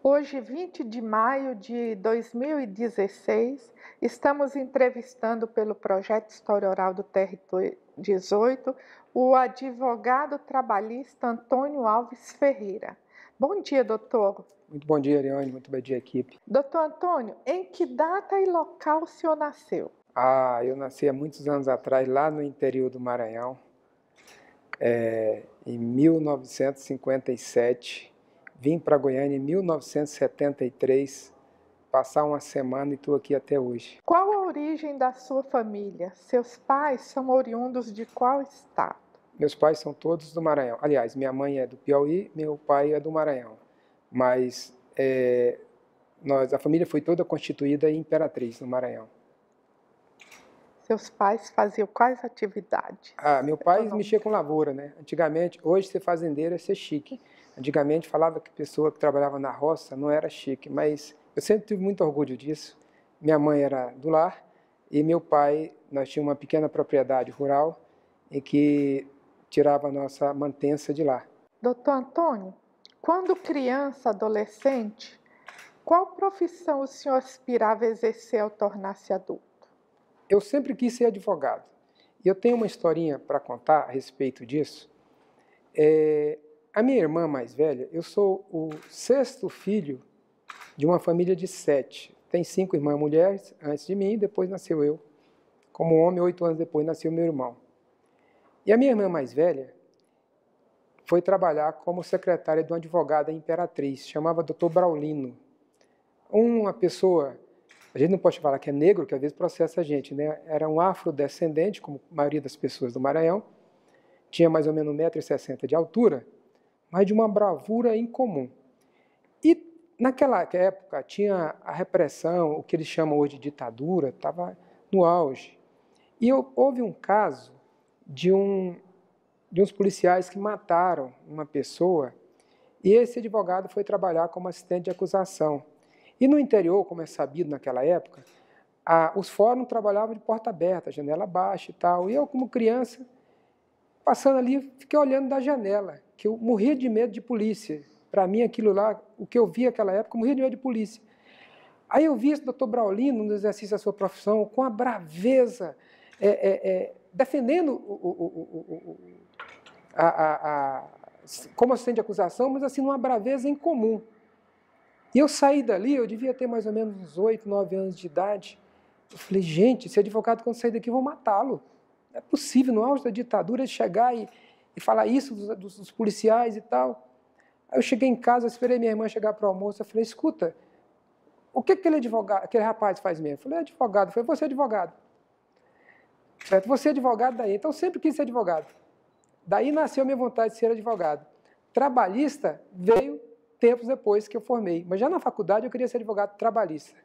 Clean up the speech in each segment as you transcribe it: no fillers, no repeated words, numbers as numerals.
Hoje, 20 de maio de 2016, estamos entrevistando pelo projeto História Oral do Território 18 o advogado trabalhista Antônio Alves Ferreira. Bom dia, doutor. Muito bom dia, Ariane. Muito bom dia, equipe. Doutor Antônio, em que data e local o senhor nasceu? Eu nasci há muitos anos atrás, lá no interior do Maranhão, em 1957. Vim para Goiânia em 1973, passar uma semana e estou aqui até hoje. Qual a origem da sua família? Seus pais são oriundos de qual estado? Meus pais são todos do Maranhão. Aliás, minha mãe é do Piauí, meu pai é do Maranhão. Mas a família foi toda constituída em Imperatriz, no Maranhão. Seus pais faziam quais atividades? Meu pai mexia com lavoura, né? Antigamente, hoje ser fazendeiro é ser chique. Antigamente falava que pessoa que trabalhava na roça não era chique, mas eu sempre tive muito orgulho disso. Minha mãe era do lar e meu pai, nós tínhamos uma pequena propriedade rural em que tirava a nossa mantença de lá. Doutor Antônio, quando criança, adolescente, qual profissão o senhor aspirava a exercer ao tornar-se adulto? Eu sempre quis ser advogado. E eu tenho uma historinha para contar a respeito disso. A minha irmã mais velha, eu sou o 6º filho de uma família de 7. Tem 5 irmãs mulheres antes de mim, depois nasceu eu. Como homem, 8 anos depois nasceu meu irmão. E a minha irmã mais velha foi trabalhar como secretária de uma advogada imperatriz, chamava Dr. Braulino. Uma pessoa, a gente não pode falar que é negro, que às vezes processa a gente, né? Era um afrodescendente, como a maioria das pessoas do Maranhão, tinha mais ou menos 1,60 m de altura, mas de uma bravura incomum. E naquela época tinha a repressão, o que eles chamam hoje de ditadura, estava no auge. E houve um caso de uns policiais que mataram uma pessoa e esse advogado foi trabalhar como assistente de acusação. E no interior, como é sabido naquela época, os fóruns trabalhavam de porta aberta, janela baixa e tal. E eu, como criança, passando ali, fiquei olhando da janela, que eu morria de medo de polícia. Para mim, aquilo lá, o que eu vi naquela época, eu morria de medo de polícia. Aí eu vi esse doutor Braulino, no exercício da sua profissão, com a braveza, defendendo como assistente de acusação, mas assim, numa braveza incomum. E eu saí dali, eu devia ter mais ou menos uns 8, 9 anos de idade. Eu falei, gente, esse advogado, quando sair daqui, vão matá-lo. Não é possível, no auge da ditadura, ele chegar e falar isso dos policiais e tal. Aí eu cheguei em casa, esperei minha irmã chegar para o almoço, eu falei, escuta, o que aquele rapaz faz mesmo? Eu falei, advogado. Eu falei, você é advogado. Certo? Você é advogado daí, então sempre quis ser advogado. Daí nasceu a minha vontade de ser advogado. Trabalhista veio tempos depois que eu formei, mas já na faculdade eu queria ser advogado trabalhista.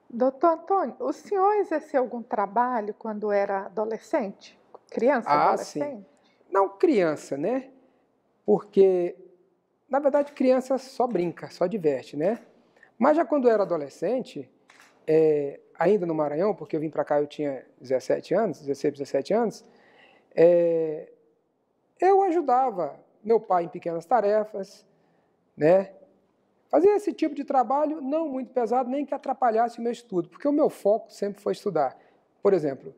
Doutor Antônio, o senhor exerceu algum trabalho quando era adolescente? Criança, adolescente? Sim. Não criança, né? Porque, na verdade, criança só brinca, só diverte, né? Mas já quando eu era adolescente, ainda no Maranhão, porque eu vim para cá eu tinha 17 anos, 16, 17 anos, eu ajudava meu pai em pequenas tarefas, né? Fazia esse tipo de trabalho não muito pesado, nem que atrapalhasse o meu estudo, porque o meu foco sempre foi estudar. Por exemplo,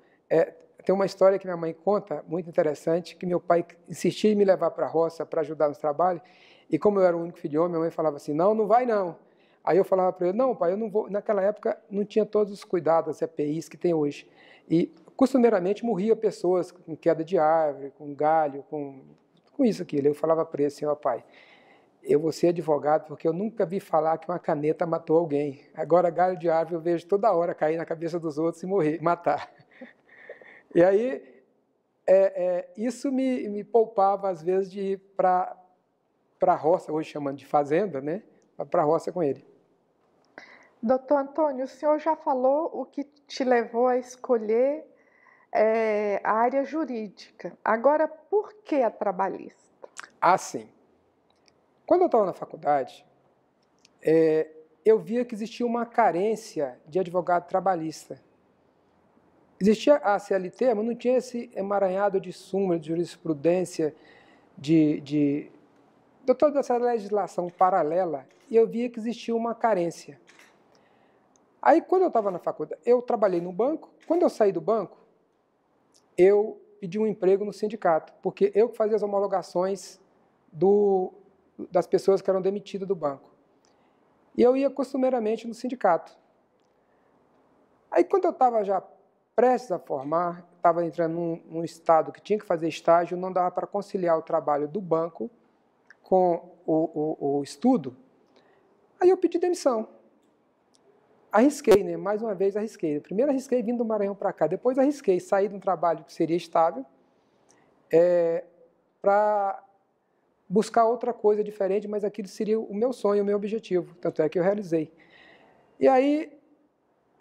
tem uma história que minha mãe conta, muito interessante, que meu pai insistia em me levar para a roça para ajudar nos trabalhos, e como eu era o único filho homem, minha mãe falava assim, não, não vai não. Aí eu falava para ele, não pai, eu não vou. Naquela época não tinha todos os cuidados, as EPIs que tem hoje. E costumeiramente morria pessoas com queda de árvore, com galho, com isso, aquilo. Eu falava para ele assim, ó pai, eu vou ser advogado porque eu nunca vi falar que uma caneta matou alguém. Agora, galho de árvore eu vejo toda hora cair na cabeça dos outros e morrer, matar. E aí, isso me poupava, às vezes, de ir para a roça, hoje chamando de fazenda, né? Para a roça com ele. Doutor Antônio, o senhor já falou o que te levou a escolher a área jurídica. Agora, por que a trabalhista? Sim. Quando eu estava na faculdade, eu via que existia uma carência de advogado trabalhista. Existia a CLT, mas não tinha esse emaranhado de súmula, de jurisprudência, de de toda essa legislação paralela, e eu via que existia uma carência. Aí, quando eu estava na faculdade, eu trabalhei no banco. Quando eu saí do banco, eu pedi um emprego no sindicato, porque eu que fazia as homologações das pessoas que eram demitidas do banco. E eu ia costumeiramente no sindicato. Aí, quando eu estava já prestes a formar, estava entrando num estado que tinha que fazer estágio, não dava para conciliar o trabalho do banco com o estudo. Aí eu pedi demissão. Arrisquei, né? Mais uma vez arrisquei. Primeiro arrisquei vindo do Maranhão para cá, depois arrisquei sair de um trabalho que seria estável para buscar outra coisa diferente, mas aquilo seria o meu sonho, o meu objetivo. Tanto é que eu realizei. E aí,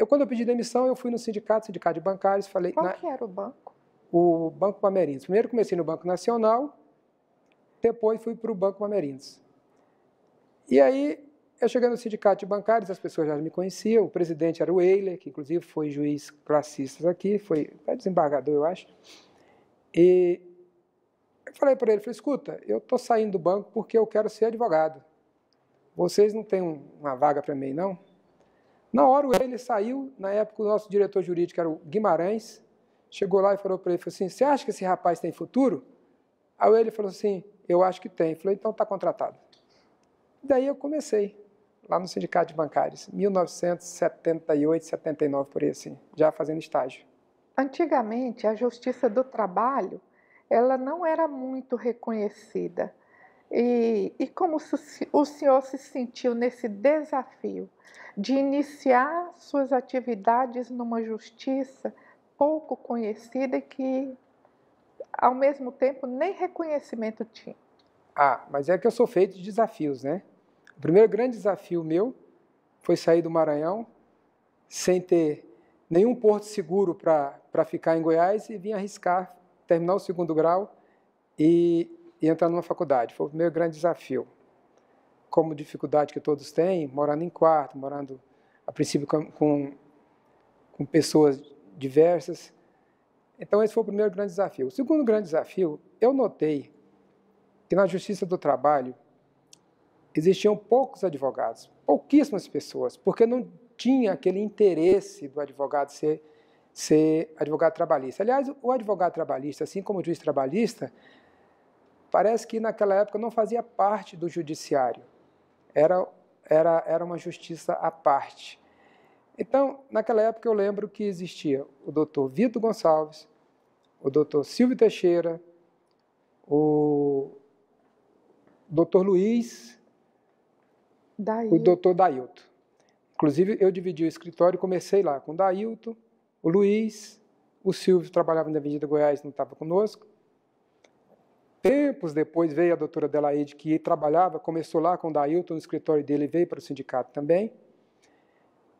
quando eu pedi demissão, eu fui no sindicato de bancários, falei... Qual que era o banco? O Banco Bamerindos. Primeiro comecei no Banco Nacional, depois fui para o Banco Bamerindos. E aí, eu cheguei no sindicato de bancários, as pessoas já me conheciam, o presidente era o Eiler, que inclusive foi juiz classista aqui, foi desembargador, eu acho. E eu falei para ele, escuta, eu estou saindo do banco porque eu quero ser advogado. Vocês não têm uma vaga para mim, não? Na hora o Eiler saiu, na época o nosso diretor jurídico era o Guimarães, chegou lá e falou para ele, falou assim, você acha que esse rapaz tem futuro? Aí ele falou assim, eu acho que tem. Eu falei, então está contratado. Daí eu comecei, lá no Sindicato de Bancários, 1978, 79, por aí assim, já fazendo estágio. Antigamente, a Justiça do Trabalho, ela não era muito reconhecida. E como o senhor se sentiu nesse desafio de iniciar suas atividades numa justiça pouco conhecida e que, ao mesmo tempo, nem reconhecimento tinha? Ah, mas é que eu sou feito de desafios, né? O primeiro grande desafio meu foi sair do Maranhão sem ter nenhum porto seguro para ficar em Goiás e vim arriscar terminar o segundo grau e entrar numa faculdade. Foi o primeiro grande desafio. Como dificuldade que todos têm, morando em quarto, morando, a princípio, com pessoas diversas. Então, esse foi o primeiro grande desafio. O segundo grande desafio, eu notei que na Justiça do Trabalho existiam poucos advogados, pouquíssimas pessoas, porque não tinha aquele interesse do advogado ser advogado trabalhista. Aliás, o advogado trabalhista, assim como o juiz trabalhista, parece que naquela época não fazia parte do judiciário. Era uma justiça à parte. Então, naquela época eu lembro que existia o doutor Vitor Gonçalves, o doutor Silvio Teixeira, o doutor Luiz, o doutor Dailton. Inclusive, eu dividi o escritório e comecei lá com o Dailton, o Luiz, o Silvio trabalhava na Avenida Goiás, não estava conosco. Tempos depois veio a doutora Adelaide, que trabalhava, começou lá com o Dailton no escritório dele, veio para o sindicato também.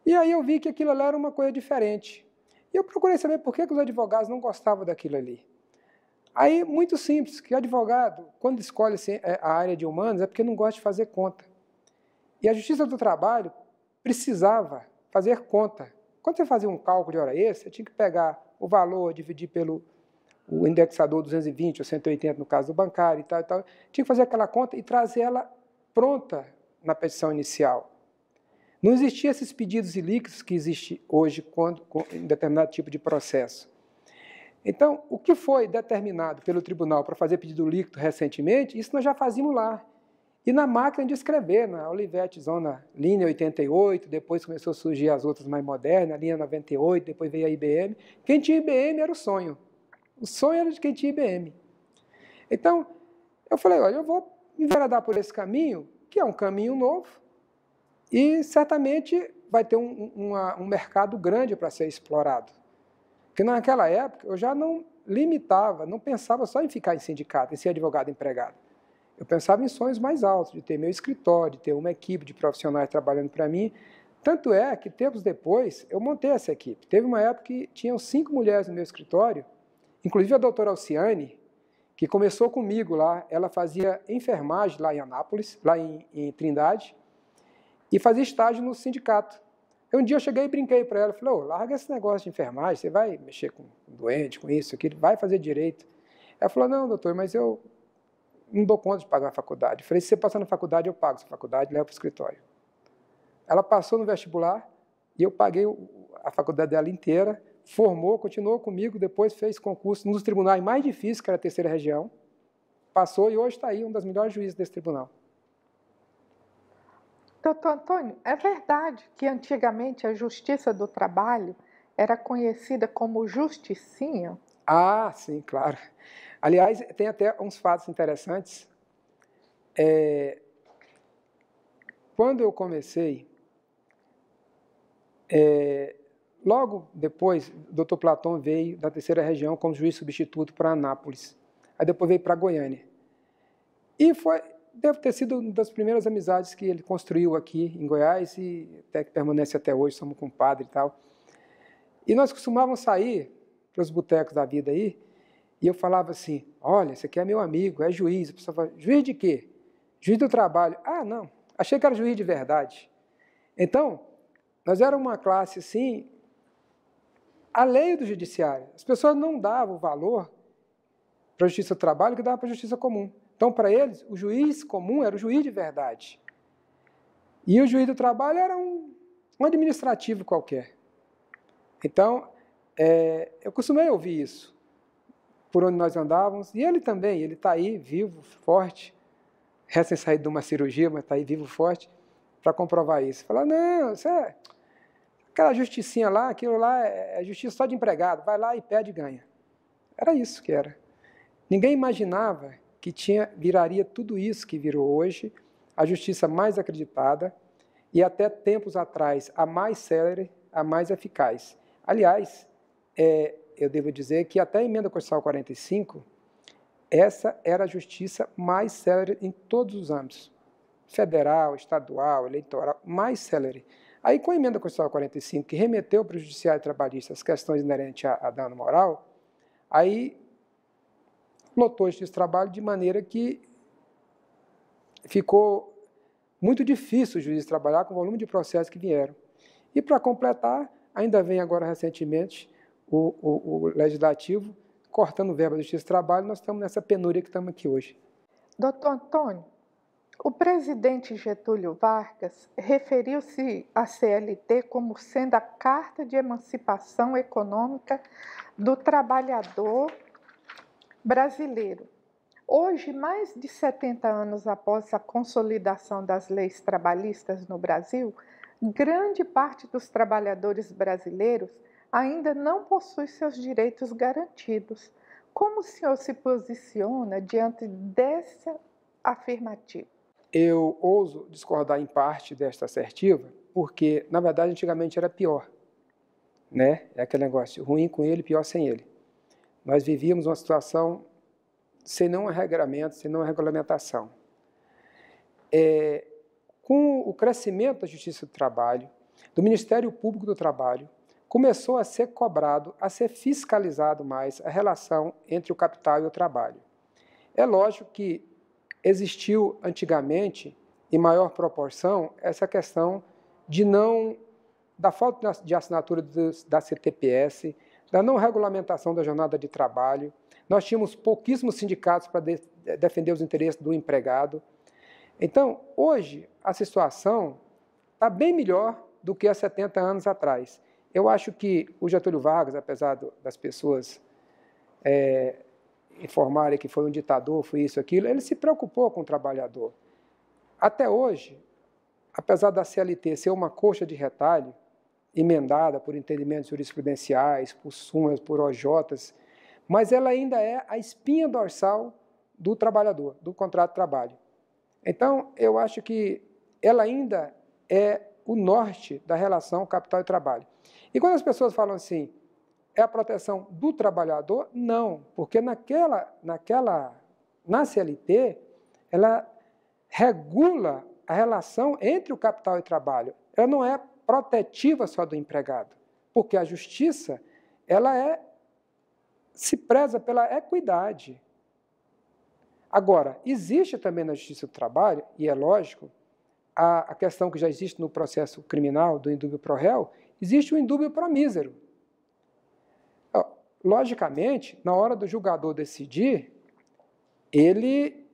E aí eu vi que aquilo ali era uma coisa diferente. E eu procurei saber por que os advogados não gostavam daquilo ali. Aí, muito simples, que o advogado, quando escolhe a área de humanos, é porque não gosta de fazer conta. E a Justiça do Trabalho precisava fazer conta. Quando você fazia um cálculo de hora extra, você tinha que pegar o valor, dividir pelo o indexador 220 ou 180, no caso do bancário e tal, e tal. Tinha que fazer aquela conta e trazer ela pronta na petição inicial. Não existiam esses pedidos ilíquidos que existem hoje em determinado tipo de processo. Então, o que foi determinado pelo tribunal para fazer pedido líquido recentemente, isso nós já fazíamos lá. E na máquina de escrever, na Olivetti Zona linha 88, depois começou a surgir as outras mais modernas, a linha 98, depois veio a IBM. Quem tinha IBM era o sonho. O sonho era de quem tinha IBM. Então, eu falei, olha, eu vou me enveredar por esse caminho, que é um caminho novo, e certamente vai ter um mercado grande para ser explorado. Porque naquela época eu já não limitava, não pensava só em ficar em sindicato, em ser advogado empregado. Eu pensava em sonhos mais altos, de ter meu escritório, de ter uma equipe de profissionais trabalhando para mim. Tanto é que, tempos depois, eu montei essa equipe. Teve uma época que tinham 5 mulheres no meu escritório, inclusive a doutora Alciane, que começou comigo lá. Ela fazia enfermagem lá em Anápolis, lá em Trindade, e fazia estágio no sindicato. Um dia eu cheguei e brinquei para ela, falei, larga esse negócio de enfermagem, você vai mexer com doente, com isso, aquilo, vai fazer direito. Ela falou, não, doutor, mas eu não dou conta de pagar a faculdade. Eu falei, se você passar na faculdade, eu pago essa faculdade e levo para o escritório. Ela passou no vestibular e eu paguei a faculdade dela inteira, formou, continuou comigo, depois fez concurso nos tribunais mais difíceis, que era a terceira região, passou e hoje está aí um dos melhores juízes desse tribunal. Doutor Antônio, é verdade que antigamente a Justiça do Trabalho era conhecida como Justicinha? Ah, sim, claro. Aliás, tem até uns fatos interessantes. Quando eu comecei, logo depois, o doutor Platão veio da terceira região como juiz substituto para Anápolis. Aí depois veio para Goiânia. E deve ter sido uma das primeiras amizades que ele construiu aqui em Goiás e até que permanece até hoje, somos compadres e tal. E nós costumávamos sair para os botecos da vida aí, e eu falava assim, olha, esse aqui é meu amigo, é juiz. A pessoa fala, juiz de quê? Juiz do trabalho. Ah, não, achei que era juiz de verdade. Então, nós éramos uma classe assim, alheio do judiciário. As pessoas não davam valor para a justiça do trabalho que dava para a justiça comum. Então, para eles, o juiz comum era o juiz de verdade. E o juiz do trabalho era um administrativo qualquer. Então, eu costumei ouvir isso, por onde nós andávamos. E ele também, ele está aí, vivo, forte, recém-saído de uma cirurgia, mas está aí vivo, forte, para comprovar isso. Falar, não, isso é aquela justicinha lá, aquilo lá é justiça só de empregado, vai lá e pede e ganha. Era isso que era. Ninguém imaginava que viraria tudo isso que virou hoje, a justiça mais acreditada e até tempos atrás a mais célere, a mais eficaz. Aliás, eu devo dizer que até a emenda constitucional 45, essa era a justiça mais célere em todos os âmbitos, federal, estadual, eleitoral, mais célere. Aí com a emenda constitucional 45, que remeteu para o judiciário trabalhista as questões inerentes a dano moral, aí lotou a justiça do trabalho de maneira que ficou muito difícil o juiz trabalhar com o volume de processos que vieram. E para completar, ainda vem agora recentemente o legislativo cortando verba da justiça do trabalho, nós estamos nessa penúria que estamos aqui hoje. Doutor Antônio, o presidente Getúlio Vargas referiu-se à CLT como sendo a carta de emancipação econômica do trabalhador brasileiro. Hoje, mais de 70 anos após a consolidação das leis trabalhistas no Brasil, grande parte dos trabalhadores brasileiros ainda não possui seus direitos garantidos. Como o senhor se posiciona diante dessa afirmativa? Eu ouso discordar em parte desta assertiva, porque, na verdade, antigamente era pior. Né? É aquele negócio, ruim com ele, pior sem ele. Nós vivíamos uma situação sem nenhum regramento, sem nenhuma regulamentação. Com o crescimento da Justiça do Trabalho, do Ministério Público do Trabalho, começou a ser cobrado, a ser fiscalizado mais a relação entre o capital e o trabalho. É lógico que existiu antigamente, em maior proporção, essa questão da falta de assinatura da CTPS, da não regulamentação da jornada de trabalho. Nós tínhamos pouquíssimos sindicatos para defender os interesses do empregado. Então, hoje, a situação está bem melhor do que há 70 anos atrás. Eu acho que o Getúlio Vargas, apesar das pessoas informarem que foi um ditador, foi isso, aquilo, ele se preocupou com o trabalhador. Até hoje, apesar da CLT ser uma coxa de retalho, emendada por entendimentos jurisprudenciais, por súmulas, por OJs, mas ela ainda é a espinha dorsal do trabalhador, do contrato de trabalho. Então, eu acho que ela ainda é o norte da relação capital e trabalho. E quando as pessoas falam assim, é a proteção do trabalhador? Não, porque na CLT, ela regula a relação entre o capital e o trabalho. Ela não é protetiva só do empregado, porque a justiça, ela se preza pela equidade. Agora, existe também na justiça do trabalho, e é lógico, a questão que já existe no processo criminal do indúbio pro réu, existe o indúbio pro mísero. Logicamente, na hora do julgador decidir, ele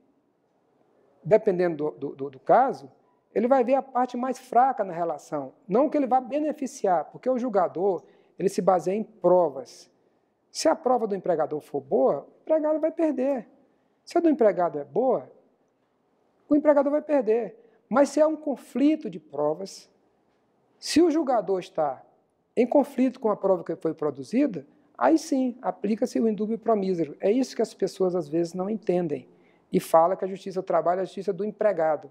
dependendo do caso, ele vai ver a parte mais fraca na relação, não que ele vá beneficiar, porque o julgador ele se baseia em provas. Se a prova do empregador for boa, o empregado vai perder. Se a do empregado é boa, o empregador vai perder. Mas se há um conflito de provas, se o julgador está em conflito com a prova que foi produzida, aí sim, aplica-se o indúbio pro misero. É isso que as pessoas às vezes não entendem e falam que a justiça do trabalho é a justiça do empregado.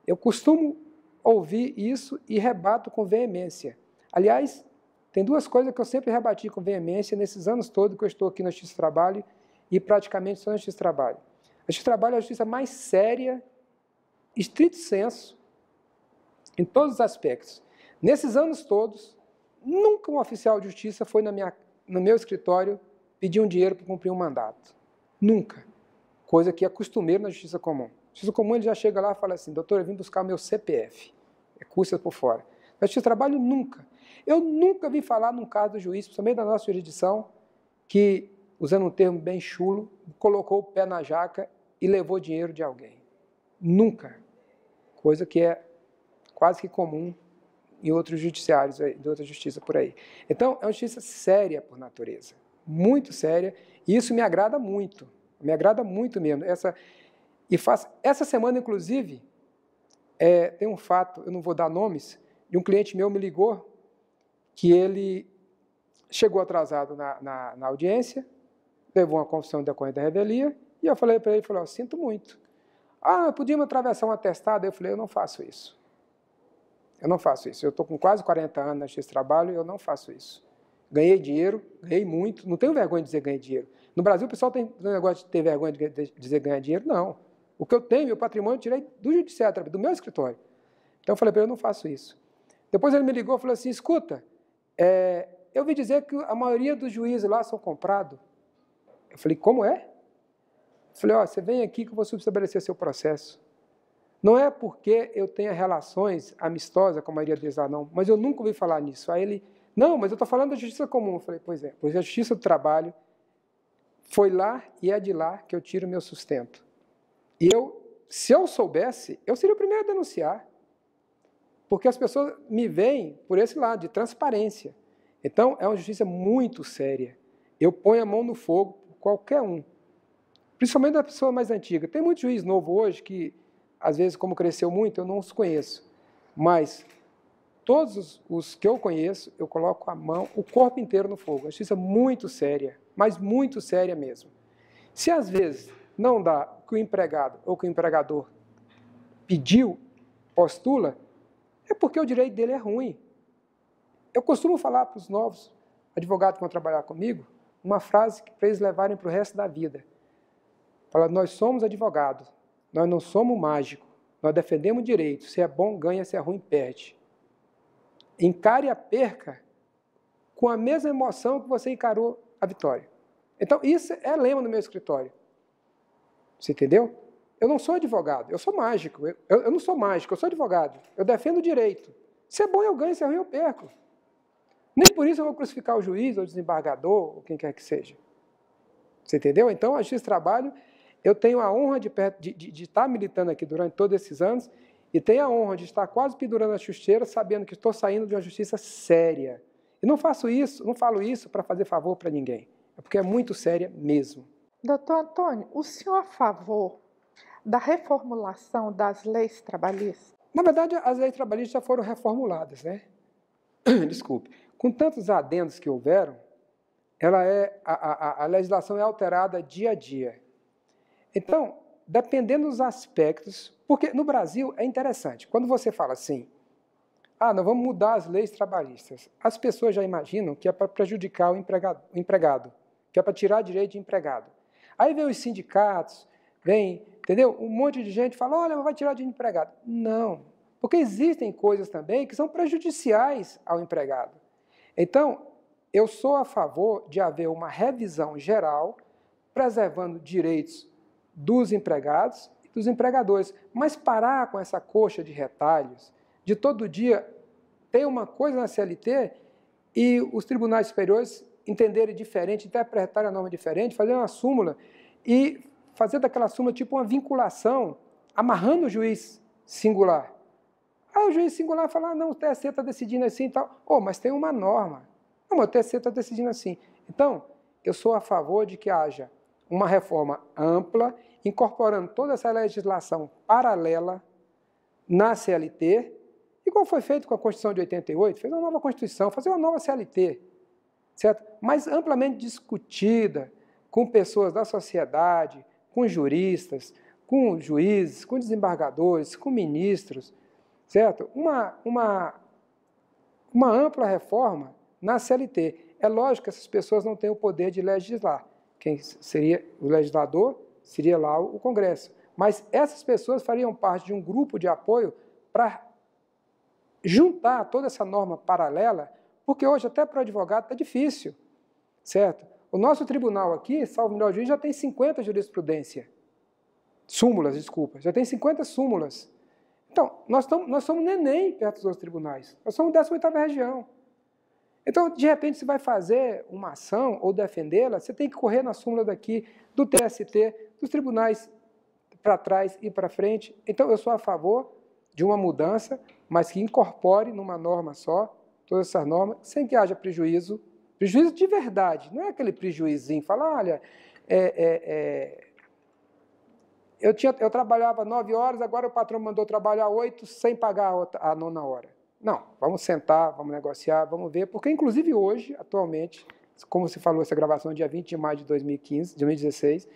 Eu costumo ouvir isso e rebato com veemência. Aliás, tem duas coisas que eu sempre rebati com veemência nesses anos todos que eu estou aqui na Justiça do Trabalho e praticamente só na Justiça do Trabalho. A Justiça do Trabalho é a justiça mais séria, estrito senso, em todos os aspectos. Nesses anos todos, nunca um oficial de justiça foi no meu escritório pedir um dinheiro para cumprir um mandato. Nunca. Coisa que é costumeiro na Justiça Comum. Na Justiça Comum ele já chega lá e fala assim, doutor, eu vim buscar o meu CPF. É custa por fora. Na Justiça do Trabalho, nunca. Eu nunca vi falar num caso do juiz, principalmente da nossa jurisdição, que, usando um termo bem chulo, colocou o pé na jaca e levou dinheiro de alguém. Nunca. Coisa que é quase que comum em outros judiciários, de outra justiça por aí. Então, é uma justiça séria por natureza, muito séria, e isso me agrada muito mesmo. Essa semana, inclusive, tem um fato, eu não vou dar nomes, de um cliente meu me ligou, que ele chegou atrasado na audiência, levou uma confissão de decorrência da revelia, e eu falei para ele, sinto muito. Podíamos atravessar um atestado? Eu falei, eu não faço isso. Eu não faço isso. Eu estou com quase 40 anos na Justiça do Trabalho e eu não faço isso. Ganhei dinheiro, ganhei muito, não tenho vergonha de dizer ganhei dinheiro. No Brasil, o pessoal tem um negócio de ter vergonha de dizer ganhar dinheiro? Não. O que eu tenho, meu patrimônio, eu tirei do judiciário, do meu escritório. Então, eu falei para ele, eu não faço isso. Depois ele me ligou e falou assim, escuta, eu ouvi dizer que a maioria dos juízes lá são comprados. Eu falei, como é? Eu falei, você vem aqui que eu vou subestabelecer seu processo. Não é porque eu tenha relações amistosas com a maioria deles lá, não, mas eu nunca ouvi falar nisso. Aí ele, não, mas eu estou falando da justiça comum. Eu falei, pois a justiça do trabalho foi lá e é de lá que eu tiro meu sustento. E se eu soubesse, eu seria o primeiro a denunciar, porque as pessoas me veem por esse lado, de transparência. Então, é uma justiça muito séria. Eu ponho a mão no fogo por qualquer um, principalmente da pessoa mais antiga. Tem muito juiz novo hoje que, às vezes, como cresceu muito, eu não os conheço. Mas todos os que eu conheço, eu coloco a mão, o corpo inteiro no fogo. A justiça é muito séria, mas muito séria mesmo. Se, às vezes, não dá o que o empregado ou que o empregador pediu, postula, é porque o direito dele é ruim. Eu costumo falar para os novos advogados que vão trabalhar comigo, uma frase para eles levarem para o resto da vida. Fala, nós somos advogados. Nós não somos mágicos, nós defendemos direito. Se é bom, ganha, se é ruim, perde. Encare a perca com a mesma emoção que você encarou a vitória. Então, isso é lema no meu escritório. Você entendeu? Eu não sou advogado, eu sou mágico. Eu não sou mágico, eu sou advogado. Eu defendo o direito. Se é bom, eu ganho, se é ruim, eu perco. Nem por isso eu vou crucificar o juiz, ou o desembargador, ou quem quer que seja. Você entendeu? Então, a Justiça do Trabalho, eu tenho a honra de estar militando aqui durante todos esses anos e tenho a honra de estar quase pendurando a chuteira, sabendo que estou saindo de uma justiça séria. E não faço isso, não falo isso para fazer favor para ninguém. É porque é muito séria mesmo. Doutor Antônio, o senhor é a favor da reformulação das leis trabalhistas? Na verdade, as leis trabalhistas já foram reformuladas, né? Desculpe. Com tantos adendos que houveram, a legislação é alterada dia a dia. Então, dependendo dos aspectos, porque no Brasil é interessante, quando você fala assim, nós vamos mudar as leis trabalhistas, as pessoas já imaginam que é para prejudicar o empregado, que é para tirar direito de empregado. Aí vem os sindicatos, entendeu? Um monte de gente fala, olha, vai tirar direito de empregado. Não, porque existem coisas também que são prejudiciais ao empregado. Então, eu sou a favor de haver uma revisão geral, preservando direitos dos empregados e dos empregadores, mas parar com essa coxa de retalhos, de todo dia ter uma coisa na CLT e os tribunais superiores entenderem diferente, interpretarem a norma diferente, fazer uma súmula e fazer daquela súmula tipo uma vinculação amarrando o juiz singular. Aí o juiz singular fala, não, o TSE está decidindo assim e tal. Oh, mas tem uma norma. Não, mas o TSE está decidindo assim. Então, eu sou a favor de que haja uma reforma ampla, incorporando toda essa legislação paralela na CLT, igual foi feito com a Constituição de 88, fez uma nova Constituição, fazer uma nova CLT, certo? Mas amplamente discutida, com pessoas da sociedade, com juristas, com juízes, com desembargadores, com ministros, certo? Uma ampla reforma na CLT. É lógico que essas pessoas não têm o poder de legislar. Quem seria o legislador seria lá o Congresso. Mas essas pessoas fariam parte de um grupo de apoio para juntar toda essa norma paralela, porque hoje até para o advogado está difícil, certo? O nosso tribunal aqui, salvo o melhor juiz, já tem 50 jurisprudência. Súmulas, desculpa. Já tem 50 súmulas. Então, nós somos neném perto dos outros tribunais. Nós somos 18ª região. Então, de repente, você vai fazer uma ação ou defendê-la, você tem que correr na súmula daqui, do TST, dos tribunais para trás e para frente. Então, eu sou a favor de uma mudança, mas que incorpore numa norma só, todas essas normas, sem que haja prejuízo de verdade, não é aquele prejuízinho, falar, olha, eu trabalhava 9 horas, agora o patrão mandou trabalhar 8 sem pagar a 9ª hora. Não, vamos sentar, vamos negociar, vamos ver, porque inclusive hoje, atualmente, como se falou, essa gravação é dia 20 de maio de 2016,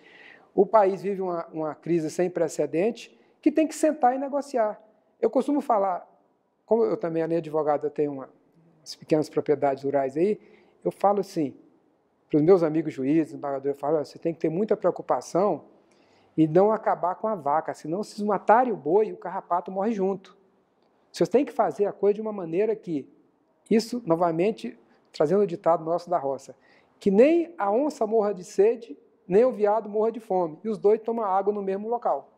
o país vive uma crise sem precedente que tem que sentar e negociar. Eu costumo falar, como eu também, além de advogado, eu tenho umas pequenas propriedades rurais aí, eu falo assim, para os meus amigos juízes, embargadores, eu falo, você tem que ter muita preocupação e não acabar com a vaca, senão se matarem o boi, o carrapato morre junto. Vocês têm que fazer a coisa de uma maneira que, isso, novamente, trazendo o ditado nosso da roça, que nem a onça morra de sede, nem o veado morra de fome, e os dois tomam água no mesmo local.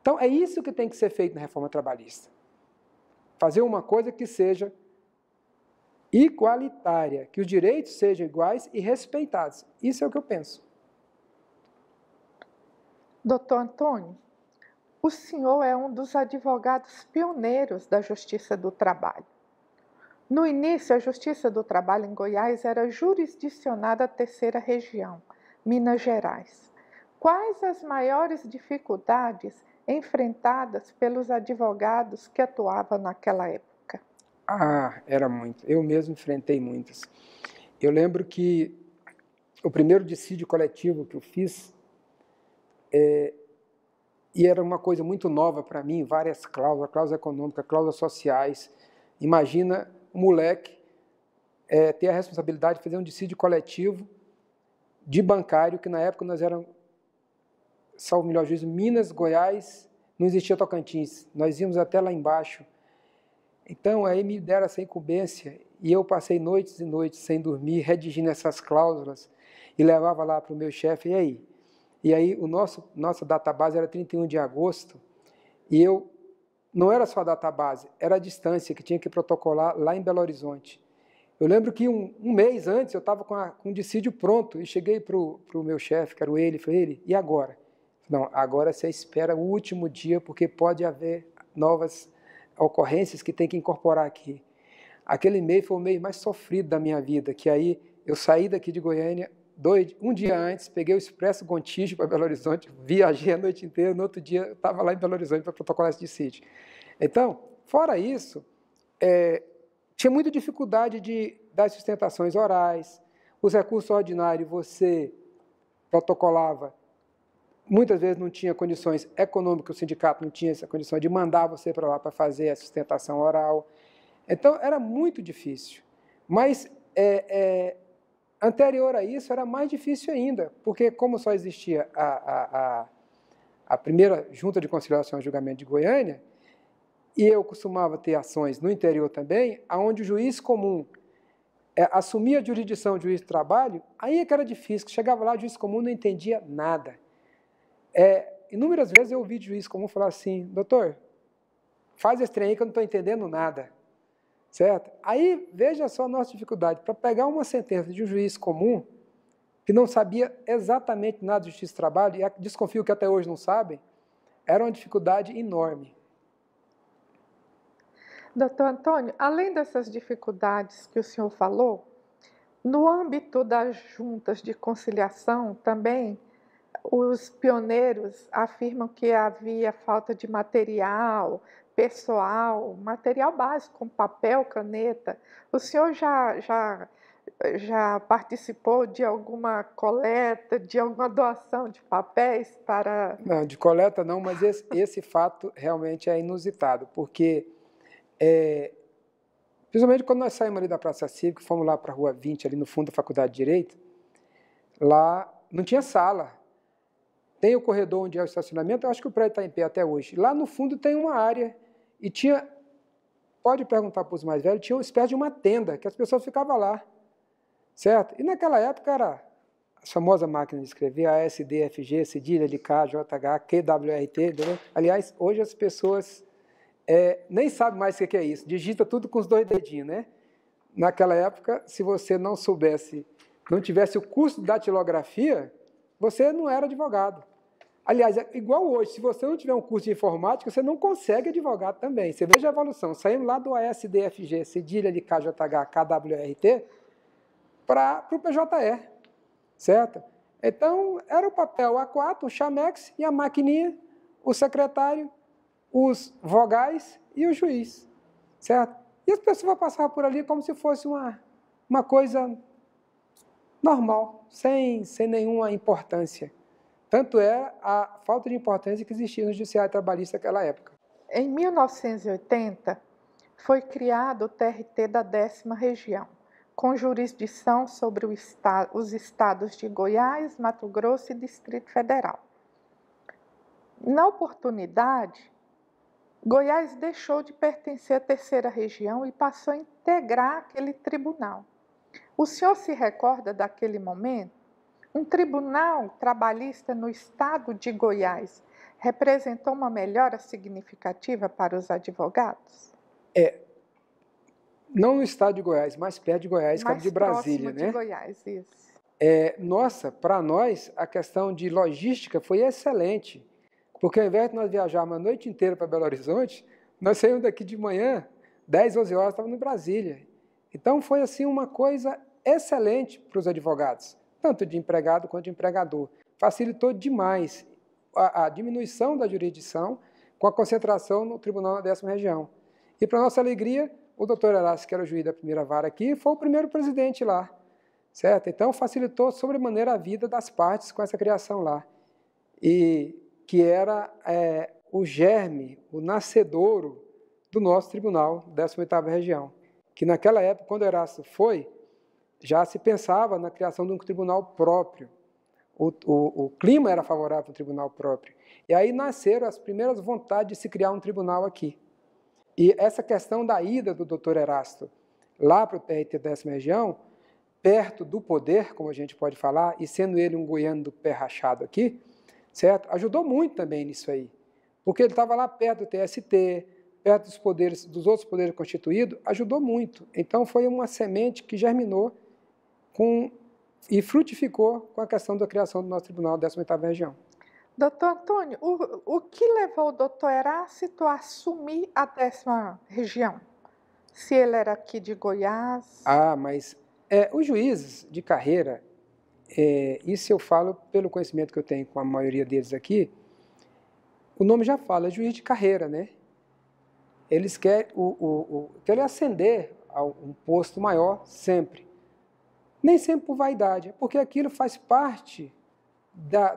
Então, é isso que tem que ser feito na reforma trabalhista. Fazer uma coisa que seja igualitária, que os direitos sejam iguais e respeitados. Isso é o que eu penso. Doutor Antônio, o senhor é um dos advogados pioneiros da Justiça do Trabalho. No início, a Justiça do Trabalho em Goiás era jurisdicionada à 3ª região, Minas Gerais. Quais as maiores dificuldades enfrentadas pelos advogados que atuavam naquela época? Era muito. Eu mesmo enfrentei muitas. Eu lembro que o primeiro dissídio coletivo que eu fiz, e era uma coisa muito nova para mim, várias cláusulas, cláusula econômica, cláusulas sociais. Imagina um moleque ter a responsabilidade de fazer um dissídio coletivo de bancário, que na época nós éramos, salvo melhor juízo, Minas, Goiás, não existia Tocantins, nós íamos até lá embaixo. Então, aí me deram essa incumbência e eu passei noites e noites sem dormir, redigindo essas cláusulas e levava lá para o meu chefe, e aí nossa database era 31 de agosto e eu, não era só a database, era a distância que tinha que protocolar lá em Belo Horizonte. Eu lembro que um mês antes eu estava com um dissídio pronto e cheguei para o meu chefe, que era o ele, falei, ele, e agora? Não, agora você espera o último dia porque pode haver novas ocorrências que tem que incorporar aqui. Aquele mês foi o mês mais sofrido da minha vida, que aí eu saí daqui de Goiânia, um dia antes, peguei o Expresso Gontijo para Belo Horizonte, viajei a noite inteira, no outro dia eu estava lá em Belo Horizonte para protocolar esse dissídio. Então, fora isso, tinha muita dificuldade das sustentações orais, os recursos ordinários você protocolava, muitas vezes não tinha condições econômicas, o sindicato não tinha essa condição de mandar você para lá para fazer a sustentação oral. Então, era muito difícil. Mas, anterior a isso, era mais difícil ainda, porque como só existia a primeira Junta de Conciliação e Julgamento de Goiânia, e eu costumava ter ações no interior também, onde o juiz comum assumia a jurisdição do juiz do trabalho, aí é que era difícil, chegava lá, o juiz comum não entendia nada. Inúmeras vezes eu ouvi de juiz comum falar assim, doutor, faz esse trem aí que eu não estou entendendo nada, certo? Aí, veja só a nossa dificuldade, para pegar uma sentença de um juiz comum, que não sabia exatamente nada de justiça do trabalho, e desconfio que até hoje não sabem, era uma dificuldade enorme. Doutor Antônio, além dessas dificuldades que o senhor falou, no âmbito das juntas de conciliação também, os pioneiros afirmam que havia falta de material, pessoal, material básico, como papel, caneta. O senhor já participou de alguma coleta, de alguma doação de papéis para... Não, de coleta não, mas esse fato realmente é inusitado, porque, principalmente quando nós saímos ali da Praça Cívica, fomos lá para a Rua 20, ali no fundo da Faculdade de Direito, lá não tinha sala. Tem o corredor onde é o estacionamento, eu acho que o prédio está em pé até hoje. Lá no fundo tem uma área, e tinha, pode perguntar para os mais velhos, tinha uma espécie de uma tenda, que as pessoas ficavam lá, certo? E naquela época era a famosa máquina de escrever, ASDFG, cedilha, LK, JH, QWRT, entendeu? Aliás, hoje as pessoas nem sabem mais o que é isso, digita tudo com os 2 dedinhos, né? Naquela época, se você não soubesse, não tivesse o curso de datilografia, você não era advogado. Aliás, é igual hoje, se você não tiver um curso de informática, você não consegue advogado também. Você veja a evolução. Saímos lá do ASDFG, cedilha de KJH, KWRT, para o PJE, certo? Então, era o papel A4, o Chamex e a maquininha, o secretário, os vogais e o juiz, certo? E as pessoas passavam por ali como se fosse uma coisa normal, sem nenhuma importância. Tanto é a falta de importância que existia no judiciário trabalhista naquela época. Em 1980, foi criado o TRT da 10ª Região, com jurisdição sobre os estados de Goiás, Mato Grosso e Distrito Federal. Na oportunidade, Goiás deixou de pertencer à 3ª Região e passou a integrar aquele tribunal. O senhor se recorda daquele momento? Um tribunal trabalhista no estado de Goiás representou uma melhora significativa para os advogados? Não no estado de Goiás, mais perto de Goiás, que é de Brasília, né? De Goiás, isso. Nossa, para nós, a questão de logística foi excelente, porque ao invés de nós viajarmos a noite inteira para Belo Horizonte, nós saímos daqui de manhã, 10, 11 horas, estávamos em Brasília. Então, foi assim uma coisa excelente para os advogados, tanto de empregado quanto de empregador. Facilitou demais a diminuição da jurisdição com a concentração no Tribunal da 10ª Região. E, para nossa alegria, o doutor Herácio, que era o juiz da primeira vara aqui, foi o primeiro presidente lá, certo? Então, facilitou sobremaneira a vida das partes com essa criação lá. E que era o germe, o nascedouro do nosso tribunal, 18ª Região. Que naquela época, quando Herácio foi, já se pensava na criação de um tribunal próprio. O clima era favorável para um tribunal próprio. E aí nasceram as primeiras vontades de se criar um tribunal aqui. E essa questão da ida do doutor Erasto lá para o TRT da 10ª Região, perto do poder, como a gente pode falar, e sendo ele um goiano do pé rachado aqui, certo? Ajudou muito também nisso aí. Porque ele estava lá perto do TST, perto dos poderes, dos outros poderes constituídos, ajudou muito. Então, foi uma semente que germinou e frutificou com a questão da criação do nosso Tribunal da 18ª Região. Doutor Antônio, o que levou o doutor Herácito a assumir a 10ª Região? Se ele era aqui de Goiás... Mas os juízes de carreira, isso eu falo pelo conhecimento que eu tenho com a maioria deles aqui, o nome já fala, é juiz de carreira, né? Eles querem ascender a um posto maior sempre. Nem sempre por vaidade, porque aquilo faz parte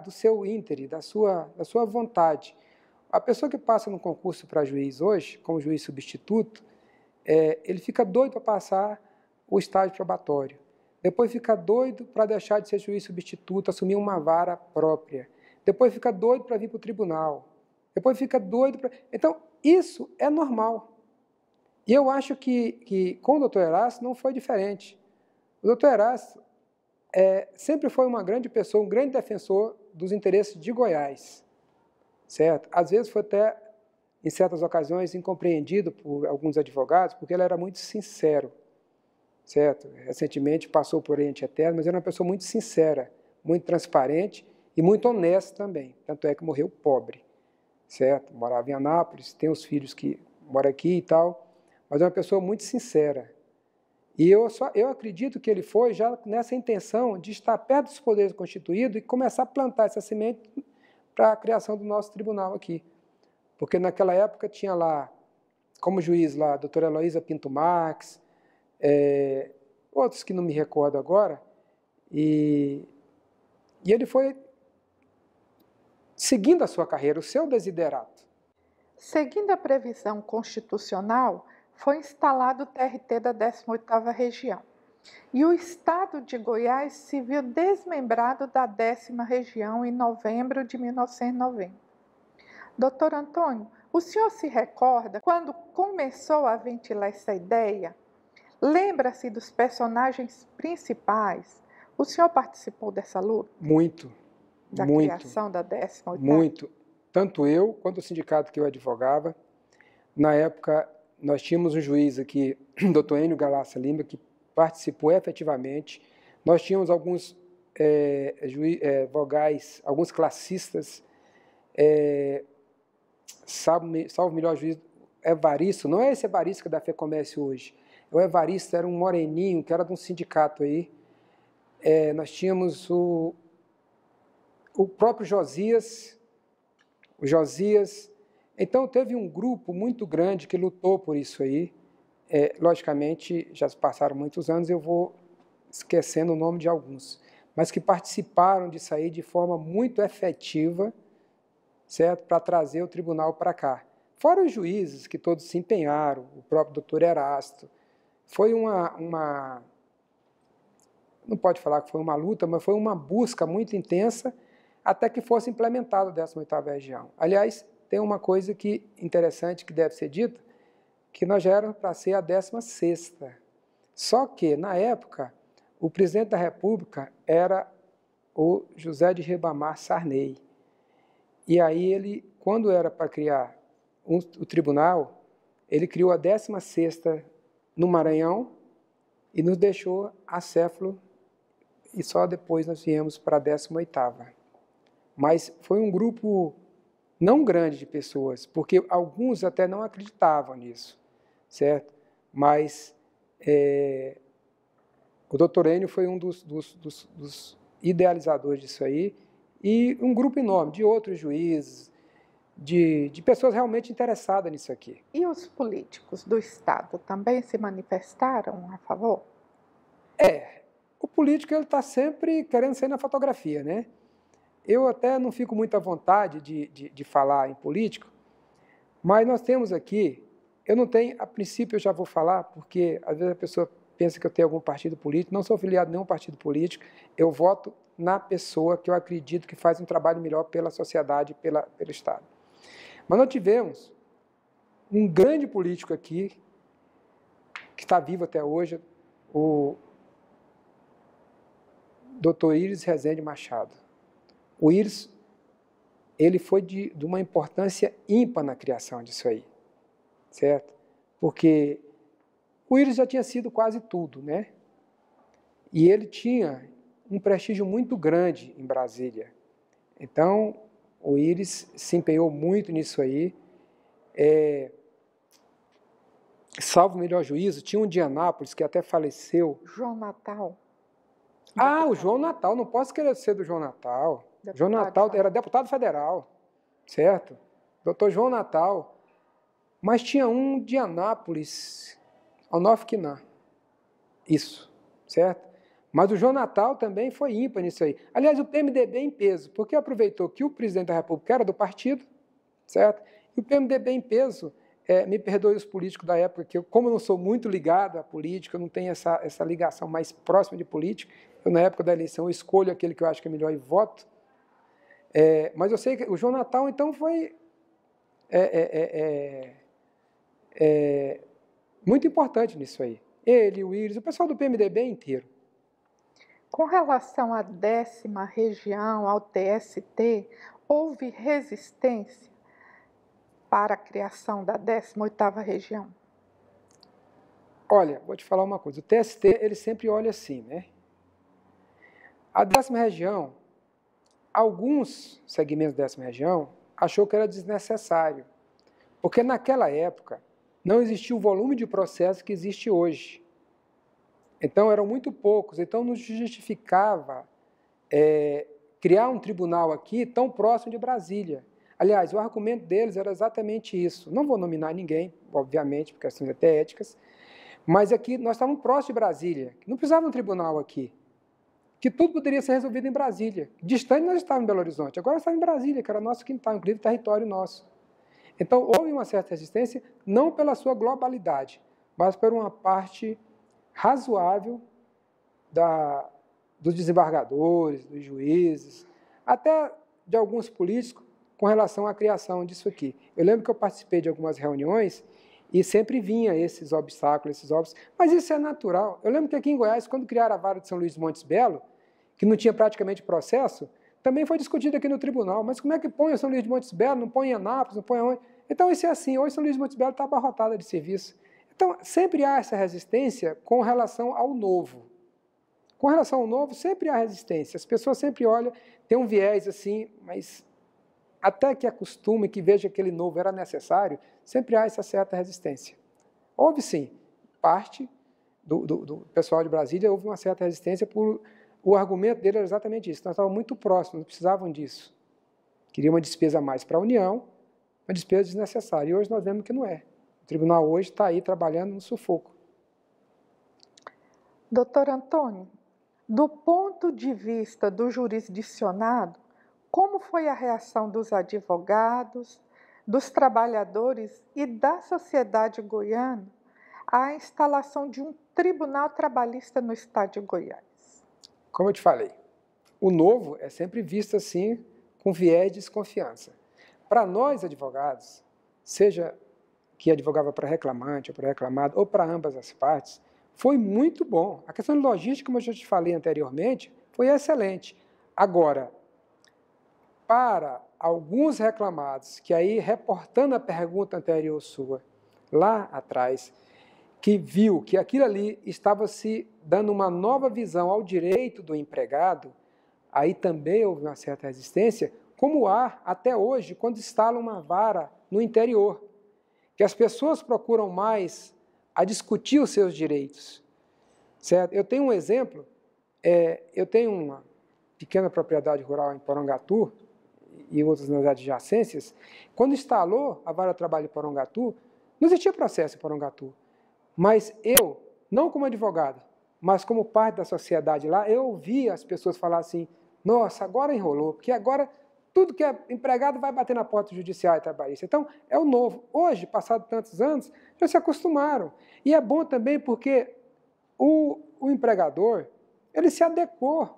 do seu íntere, da sua vontade. A pessoa que passa no concurso para juiz hoje, como juiz substituto, ele fica doido para passar o estágio probatório. Depois fica doido para deixar de ser juiz substituto, assumir uma vara própria. Depois fica doido para vir para o tribunal. Depois fica doido para... Então, isso é normal. E eu acho que com o doutor Herácio não foi diferente. O doutor Herácio sempre foi uma grande pessoa, um grande defensor dos interesses de Goiás, certo? Às vezes foi até, em certas ocasiões, incompreendido por alguns advogados, porque ele era muito sincero, certo? Recentemente passou por Oriente Eterno, mas era uma pessoa muito sincera, muito transparente e muito honesta também, tanto é que morreu pobre, certo? Morava em Anápolis, tem os filhos que moram aqui e tal, mas é uma pessoa muito sincera. E eu acredito que ele foi já nessa intenção de estar perto dos poderes constituídos e começar a plantar essa semente para a criação do nosso tribunal aqui. Porque naquela época tinha lá, como juiz lá, a doutora Heloísa Pinto Marques, outros que não me recordo agora, e ele foi seguindo a sua carreira, o seu desiderato. Seguindo a previsão constitucional, foi instalado o TRT da 18ª Região. E o estado de Goiás se viu desmembrado da 10ª Região em novembro de 1990. Doutor Antônio, o senhor se recorda quando começou a ventilar essa ideia? Lembra-se dos personagens principais? O senhor participou dessa luta? Muito. Da muito, criação da 18ª? Muito. Tanto eu quanto o sindicato que eu advogava. Na época, nós tínhamos um juiz aqui, doutor Enio Galassa Lima, que participou efetivamente. Nós tínhamos alguns vogais, alguns classistas, salvo melhor juiz, Evaristo, não é esse Evaristo que é da FEComércio hoje, o Evaristo era um moreninho, que era de um sindicato aí. Nós tínhamos o próprio Josias, então teve um grupo muito grande que lutou por isso aí. Logicamente, já se passaram muitos anos, eu vou esquecendo o nome de alguns, mas que participaram disso aí de forma muito efetiva, certo? Para trazer o tribunal para cá. Fora os juízes, que todos se empenharam, o próprio doutor Erasto. Foi não pode falar que foi uma luta, mas foi uma busca muito intensa até que fosse implementada a 18ª Região. Aliás, tem uma coisa interessante que deve ser dita, que nós já éramos para ser a 16ª. Só que, na época, o presidente da República era o José de Ribamar Sarney. E aí ele, quando era para criar o tribunal, ele criou a 16ª no Maranhão e nos deixou acéfalo, e só depois nós viemos para a 18ª. Mas foi um grupo não grande de pessoas, porque alguns até não acreditavam nisso, certo? Mas o doutor Enio foi um dos idealizadores disso aí, e um grupo enorme de outros juízes, de pessoas realmente interessadas nisso aqui. E os políticos do Estado também se manifestaram a favor? O político está sempre querendo sair na fotografia, né? Eu até não fico muito à vontade de falar em político, mas nós temos aqui, eu não tenho, a princípio eu já vou falar, porque às vezes a pessoa pensa que eu tenho algum partido político, não sou afiliado a nenhum partido político, eu voto na pessoa que eu acredito que faz um trabalho melhor pela sociedade, pelo Estado. Mas nós tivemos um grande político aqui, que está vivo até hoje, o doutor Íris Rezende Machado. O Íris, ele foi de uma importância ímpar na criação disso aí, certo? Porque o Íris já tinha sido quase tudo, né? E ele tinha um prestígio muito grande em Brasília. Então, o Íris se empenhou muito nisso aí. Salvo o melhor juízo, tinha um de Anápolis que até faleceu. João Natal. O João Natal, não posso querer ser do João Natal. João Natal era deputado federal, certo? Doutor João Natal. Mas tinha um de Anápolis, Onofre Quinan. Isso, certo? Mas o João Natal também foi ímpar nisso aí. Aliás, o PMDB em peso, porque aproveitou que o presidente da República era do partido, certo? E o PMDB em peso, me perdoe os políticos da época, que eu, como eu não sou muito ligado à política, eu não tenho essa ligação mais próxima de política, eu, na época da eleição, eu escolho aquele que eu acho que é melhor e voto. Mas eu sei que o João Natal, então, foi muito importante nisso aí. Ele, o Íris, o pessoal do PMDB inteiro. Com relação à 10ª Região, ao TST, houve resistência para a criação da 18ª Região? Olha, vou te falar uma coisa, o TST, ele sempre olha assim, né? A 10ª Região, alguns segmentos da 10ª Região achou que era desnecessário, porque naquela época não existia o volume de processo que existe hoje. Então, eram muito poucos, então não justificava criar um tribunal aqui tão próximo de Brasília. Aliás, o argumento deles era exatamente isso. Não vou nominar ninguém, obviamente, por questões até éticas, mas aqui nós estávamos próximos de Brasília, não precisava de um tribunal aqui, que tudo poderia ser resolvido em Brasília. Distante nós estávamos em Belo Horizonte, agora nós estávamos em Brasília, que era nosso quintal, inclusive território nosso. Então, houve uma certa resistência, não pela sua globalidade, mas por uma parte razoável dos desembargadores, dos juízes, até de alguns políticos, com relação à criação disso aqui. Eu lembro que eu participei de algumas reuniões e sempre vinha esses obstáculos, mas isso é natural. Eu lembro que aqui em Goiás, quando criaram a vara de São Luís de Montes Belo, que não tinha praticamente processo, também foi discutido aqui no tribunal. Mas como é que põe o São Luís de Montes Belo, não põe em Anápolis, não põe aonde? Então, isso é assim. Hoje, São Luís de Montes Belo está abarrotada de serviço. Então, sempre há essa resistência com relação ao novo. Com relação ao novo, sempre há resistência. As pessoas sempre olham, tem um viés assim, mas até que acostume, que veja que aquele novo era necessário, sempre há essa certa resistência. Houve sim, parte do pessoal de Brasília houve uma certa resistência por o argumento dele era exatamente isso. Nós estávamos muito próximos, não precisavam disso. Queria uma despesa a mais para a União, uma despesa desnecessária. E hoje nós vemos que não é. O tribunal hoje está aí trabalhando no sufoco. Doutor Antônio, do ponto de vista do jurisdicionado, como foi a reação dos advogados, dos trabalhadores e da sociedade goiana à instalação de um tribunal trabalhista no estado de Goiás? Como eu te falei, o novo é sempre visto assim, com viés de desconfiança. Para nós, advogados, seja que advogava para reclamante ou para reclamado, ou para ambas as partes, foi muito bom. A questão de logística, como eu já te falei anteriormente, foi excelente. Agora, para alguns reclamados, que aí, reportando a pergunta anterior sua, lá atrás, que viu que aquilo ali estava se dando uma nova visão ao direito do empregado, aí também houve uma certa resistência, como há até hoje, quando instala uma vara no interior, que as pessoas procuram mais a discutir os seus direitos. Certo? Eu tenho um exemplo, eu tenho uma pequena propriedade rural em Porangatu e outras nas adjacências. Quando instalou a vara de trabalho em Porangatu, não existia processo em Porangatu, mas eu, não como advogado, mas como parte da sociedade lá, eu ouvia as pessoas falar assim, nossa, agora enrolou, porque agora tudo que é empregado vai bater na porta do judiciário e trabalhista. Então, é o novo. Hoje, passado tantos anos, já se acostumaram. E é bom também porque o empregador, ele se adequou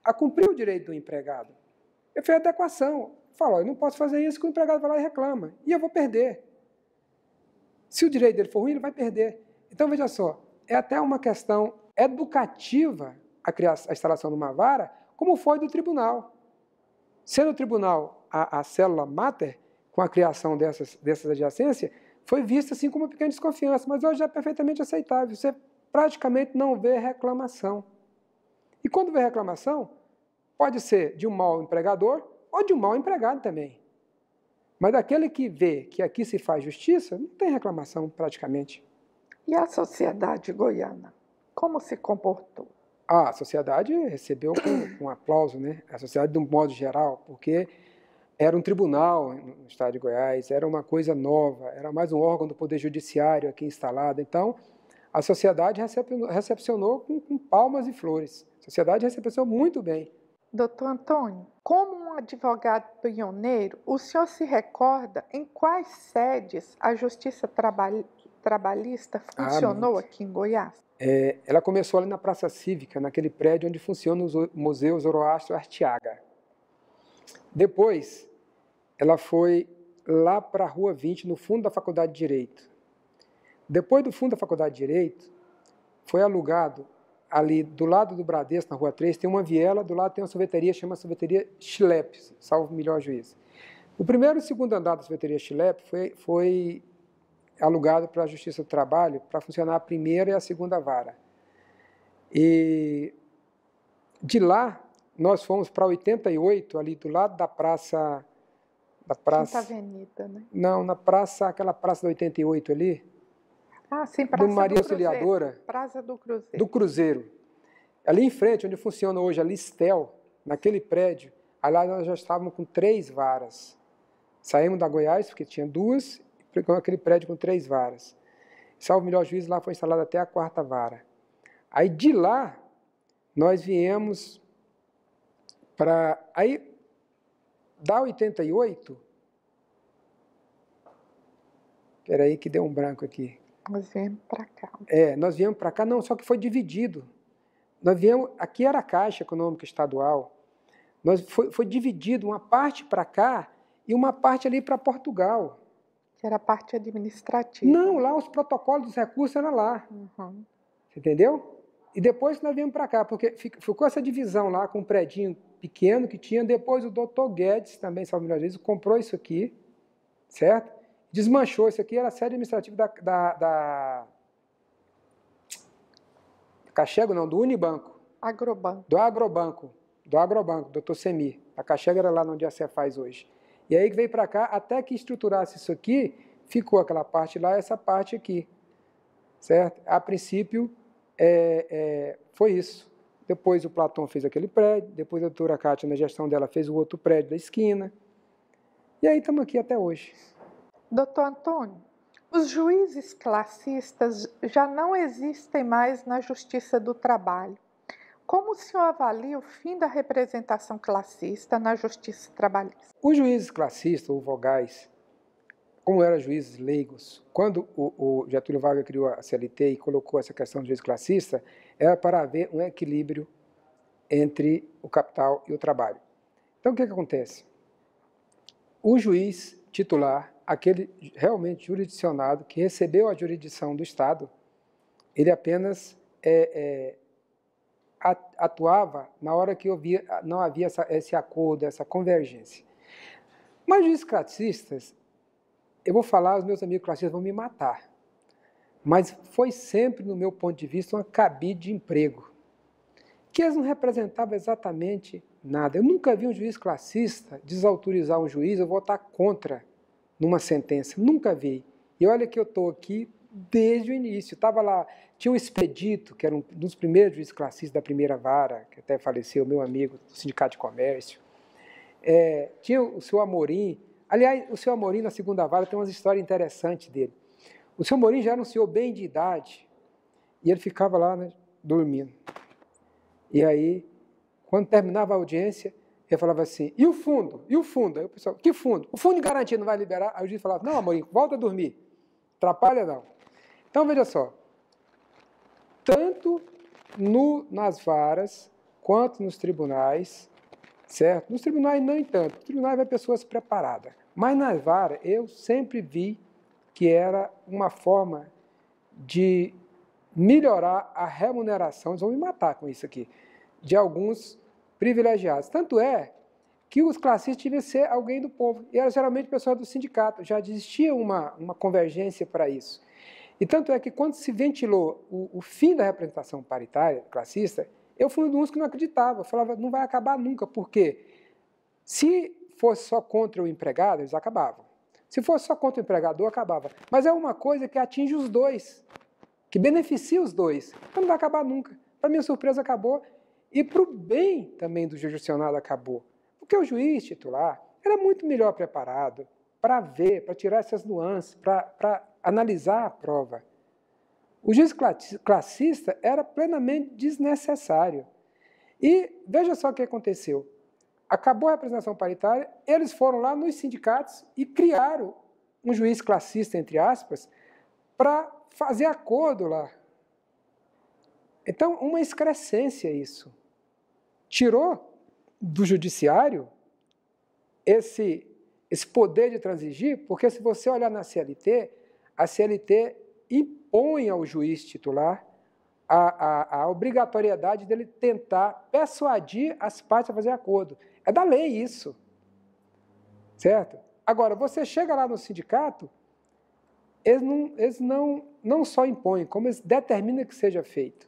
a cumprir o direito do empregado. Ele fez adequação. Falou, eu não posso fazer isso, que o empregado vai lá e reclama. E eu vou perder. Se o direito dele for ruim, ele vai perder. Então, veja só, é até uma questão educativa a instalação de uma vara, como foi do tribunal. Sendo o tribunal a célula máter, com a criação dessas adjacências, foi vista assim com uma pequena desconfiança, mas hoje é perfeitamente aceitável. Você praticamente não vê reclamação. E quando vê reclamação, pode ser de um mau empregador ou de um mau empregado também. Mas daquele que vê que aqui se faz justiça, não tem reclamação praticamente. E a sociedade goiana, como se comportou? A sociedade recebeu com aplauso, né? A sociedade de um modo geral, porque era um tribunal no estado de Goiás, era uma coisa nova, era mais um órgão do Poder Judiciário aqui instalado. Então, a sociedade recepcionou com palmas e flores. A sociedade recepcionou muito bem. Doutor Antônio, como um advogado pioneiro, o senhor se recorda em quais sedes a Justiça Trabalhista funcionou aqui em Goiás? Ela começou ali na Praça Cívica, naquele prédio onde funciona o Museu Zoroastro Arteaga. Depois, ela foi lá para a Rua 20, no fundo da Faculdade de Direito. Depois do fundo da Faculdade de Direito, foi alugado ali do lado do Bradesco, na Rua 3, tem uma viela, do lado tem uma sorveteria, chama Sorveteria Schlepp, salvo o melhor juízo. O primeiro e o segundo andar da Sorveteria Schlepp foi alugado para a Justiça do Trabalho para funcionar a primeira e a segunda vara. E de lá, nós fomos para 88, ali do lado da Praça Na praça... Quinta Avenida, né? Não, na praça, aquela praça do 88 ali. Ah, sim, Praça do Maria do Cruzeiro. Auxiliadora. Praça do Cruzeiro. Do Cruzeiro. Ali em frente, onde funciona hoje a Listel, naquele prédio, aí lá nós já estávamos com 3 varas. Saímos da Goiás, porque tinha 2, e pegamos aquele prédio com 3 varas. Salvo melhor juízo, lá foi instalada até a 4ª vara. Aí de lá, nós viemos para... Aí, da 88... Espera aí que deu um branco aqui. Nós viemos para cá. Nós viemos para cá, não, só que foi dividido. Nós viemos, aqui era a Caixa Econômica Estadual, foi dividido uma parte para cá e uma parte ali para Portugal. Que era a parte administrativa. Não, lá os protocolos dos recursos eram lá. Uhum. Entendeu? E depois nós viemos para cá, porque ficou essa divisão lá com um predinho pequeno que tinha. Depois o doutor Guedes, também, salvo melhor juízo, comprou isso aqui, certo? Desmanchou isso aqui, era a sede administrativa da Cachego, não, do Unibanco. Agrobanco. Do Agrobanco, doutor Semi. A Cachega era lá onde a Cefaz hoje. E aí que veio para cá, até que estruturasse isso aqui, ficou aquela parte lá, essa parte aqui, certo? A princípio, foi isso. Depois o Platão fez aquele prédio, depois a doutora Cátia, na gestão dela, fez o outro prédio da esquina. E aí estamos aqui até hoje. Doutor Antônio, os juízes classistas já não existem mais na Justiça do Trabalho. Como o senhor avalia o fim da representação classista na Justiça Trabalhista? Os juízes classistas, ou vogais, como eram juízes leigos, quando o Getúlio Vargas criou a CLT e colocou essa questão do juiz classista, era para haver um equilíbrio entre o capital e o trabalho. Então, o que acontece? O juiz titular, aquele realmente jurisdicionado, que recebeu a jurisdição do Estado, ele apenas atuava na hora que não havia esse acordo, essa convergência. Mas juízes classistas, eu vou falar, os meus amigos classistas vão me matar, mas foi sempre, no meu ponto de vista, uma cabide de emprego, que eles não representavam exatamente nada. Eu nunca vi um juiz classista desautorizar um juiz ou votar contra numa sentença, nunca vi. E olha que eu estou aqui desde o início, estava lá, tinha o Expedito, que era um dos primeiros juízes classistas da primeira vara, que até faleceu, meu amigo do Sindicato de Comércio, tinha o seu Amorim. Aliás, o seu Amorim na segunda vara tem umas histórias interessantes dele. O seu Amorim já era um senhor bem de idade, e ele ficava lá, né, dormindo. E aí, quando terminava a audiência, ele falava assim, e o fundo? E o fundo? Aí o pessoal, que fundo? O fundo de garantia não vai liberar? Aí o juiz falava, não, Amorim, volta a dormir. Atrapalha não. Então, veja só, tanto nas varas quanto nos tribunais, certo? Nos tribunais, não tanto. Nos tribunais vai pessoas preparadas. Mas nas varas, eu sempre vi que era uma forma de melhorar a remuneração, eles vão me matar com isso aqui, de alguns privilegiados. Tanto é que os classistas deviam ser alguém do povo. E era geralmente pessoas do sindicato. Já existia uma convergência para isso. E tanto é que quando se ventilou o fim da representação paritária classista, eu fui um dos que não acreditava. Eu falava, não vai acabar nunca, porque se fosse só contra o empregado, eles acabavam. Se fosse só contra o empregador, acabava. Mas é uma coisa que atinge os dois, que beneficia os dois. Então não vai acabar nunca. Para minha surpresa, acabou. E para o bem também do jurisdicionado acabou. Porque o juiz titular era muito melhor preparado para ver, para tirar essas nuances, para analisar a prova. O juiz classista era plenamente desnecessário. E veja só o que aconteceu. Acabou a representação paritária, eles foram lá nos sindicatos e criaram um juiz classista, entre aspas, para fazer acordo lá. Então, uma excrescência isso. Tirou do judiciário esse poder de transigir, porque se você olhar na CLT, a CLT impõe ao juiz titular a obrigatoriedade dele tentar persuadir as partes a fazer acordo. É da lei isso, certo? Agora, você chega lá no sindicato, eles não só impõem, como eles determinam que seja feito.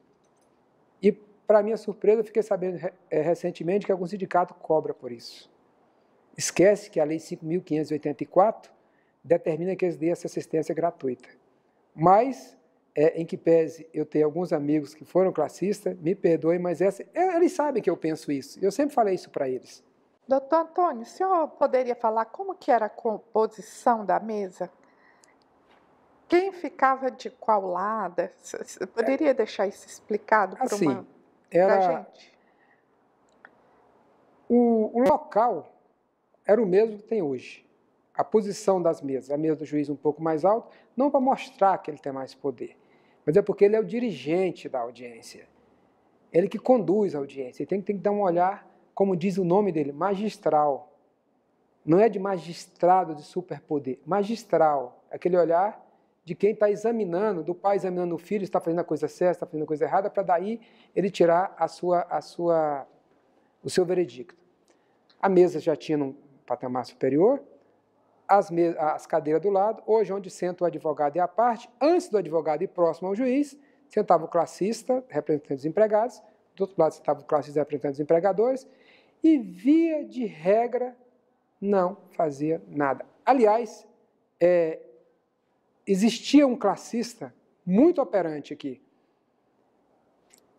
E, para minha surpresa, eu fiquei sabendo recentemente que algum sindicato cobra por isso. Esquece que a Lei 5.584 determina que eles dêem essa assistência gratuita. Mas, em que pese eu ter alguns amigos que foram classistas, me perdoem, mas eles sabem que eu penso isso. Eu sempre falei isso para eles. Doutor Antônio, o senhor poderia falar como que era a composição da mesa? Quem ficava de qual lado? Você poderia deixar isso explicado para Assim, a gente? O local era o mesmo que tem hoje. A posição das mesas, a mesa do juiz um pouco mais alta, não para mostrar que ele tem mais poder, mas é porque ele é o dirigente da audiência. Ele que conduz a audiência. Ele tem que dar um olhar, como diz o nome dele, magistral. Não é de magistrado de superpoder, magistral. Aquele olhar de quem está examinando, do pai examinando o filho, está fazendo a coisa certa, está fazendo a coisa errada, para daí ele tirar o seu veredicto. A mesa já tinha um patamar superior, as cadeiras do lado, hoje onde senta o advogado e a parte, antes do advogado e próximo ao juiz, sentava o classista, representante dos empregados, do outro lado sentava o classista, representante dos empregadores, e via de regra não fazia nada. Aliás, existia um classista muito operante aqui.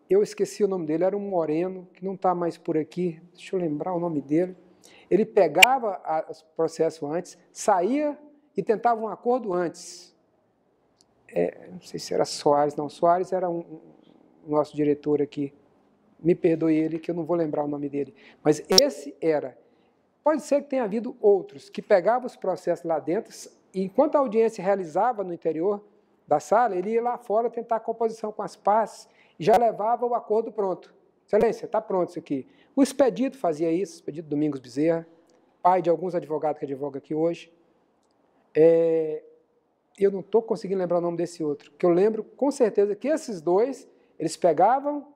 Eu esqueci o nome dele, era um moreno, que não está mais por aqui, deixa eu lembrar o nome dele. Ele pegava o processo antes, saía e tentava um acordo antes. Não sei se era Soares, não. Soares era nosso diretor aqui. Me perdoe ele, que eu não vou lembrar o nome dele. Mas esse era. Pode ser que tenha havido outros que pegavam os processos lá dentro e, enquanto a audiência realizava no interior da sala, ele ia lá fora tentar a composição com as partes e já levava o acordo pronto. Excelência, está pronto isso aqui. O Expedito fazia isso, Expedito Domingos Bezerra, pai de alguns advogados que advogam aqui hoje. Eu não estou conseguindo lembrar o nome desse outro, que eu lembro com certeza que esses dois, eles pegavam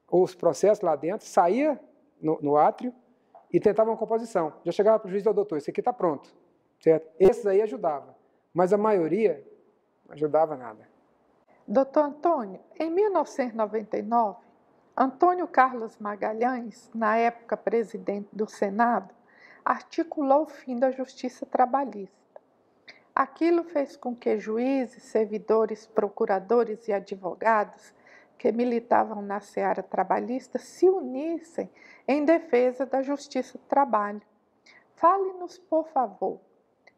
os processos lá dentro, saía no átrio e tentavam a composição. Já chegava para o juiz e doutor, isso aqui está pronto. Certo? Esses aí ajudavam, mas a maioria não ajudava nada. Doutor Antônio, em 1999, Antônio Carlos Magalhães, na época presidente do Senado, articulou o fim da justiça trabalhista. Aquilo fez com que juízes, servidores, procuradores e advogados que militavam na seara trabalhista se unissem em defesa da justiça do trabalho. Fale-nos, por favor,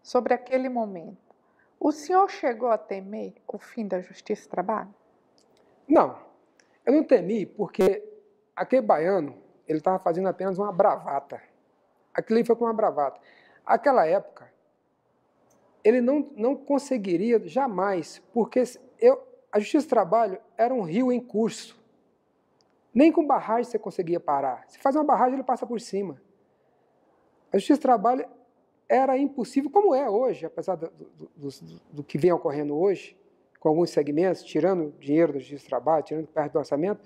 sobre aquele momento. O senhor chegou a temer o fim da justiça do trabalho? Não. Eu não temi porque aquele baiano, ele estava fazendo apenas uma bravata. Aquilo ali foi com uma bravata. Aquela época, ele não conseguiria jamais, porque a Justiça do Trabalho era um rio em curso. Nem com barragem você conseguia parar. Se faz uma barragem, ele passa por cima. A Justiça do Trabalho era impossível, como é hoje, apesar do que vem ocorrendo hoje, com alguns segmentos, tirando dinheiro da Justiça do Trabalho, tirando parte do orçamento.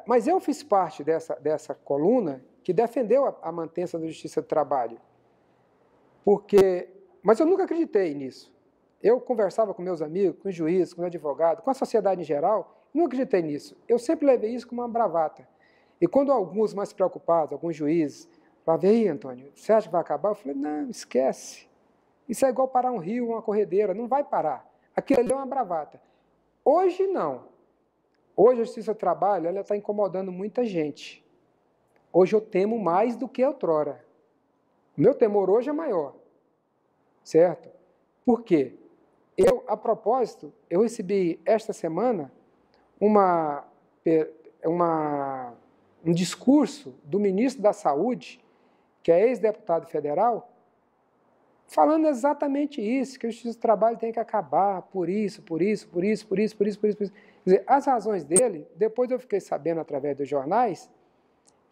Mas eu fiz parte dessa coluna que defendeu a manutenção da Justiça do Trabalho. Mas eu nunca acreditei nisso. Eu conversava com meus amigos, com os juízes, com os advogados, com a sociedade em geral, não acreditei nisso. Eu sempre levei isso como uma bravata. E quando alguns mais preocupados, alguns juízes, falavam, e aí, Antônio, você acha que vai acabar? Eu falei, não, esquece. Isso é igual parar um rio, uma corredeira, não vai parar. Aquilo ali é uma bravata. Hoje, não. Hoje a Justiça do Trabalho está incomodando muita gente. Hoje eu temo mais do que outrora. O meu temor hoje é maior. Certo? Por quê? A propósito, eu recebi esta semana um discurso do ministro da Saúde, que é ex-deputado federal, falando exatamente isso, que a Justiça do Trabalho tem que acabar por isso. Quer dizer, as razões dele, depois eu fiquei sabendo através dos jornais,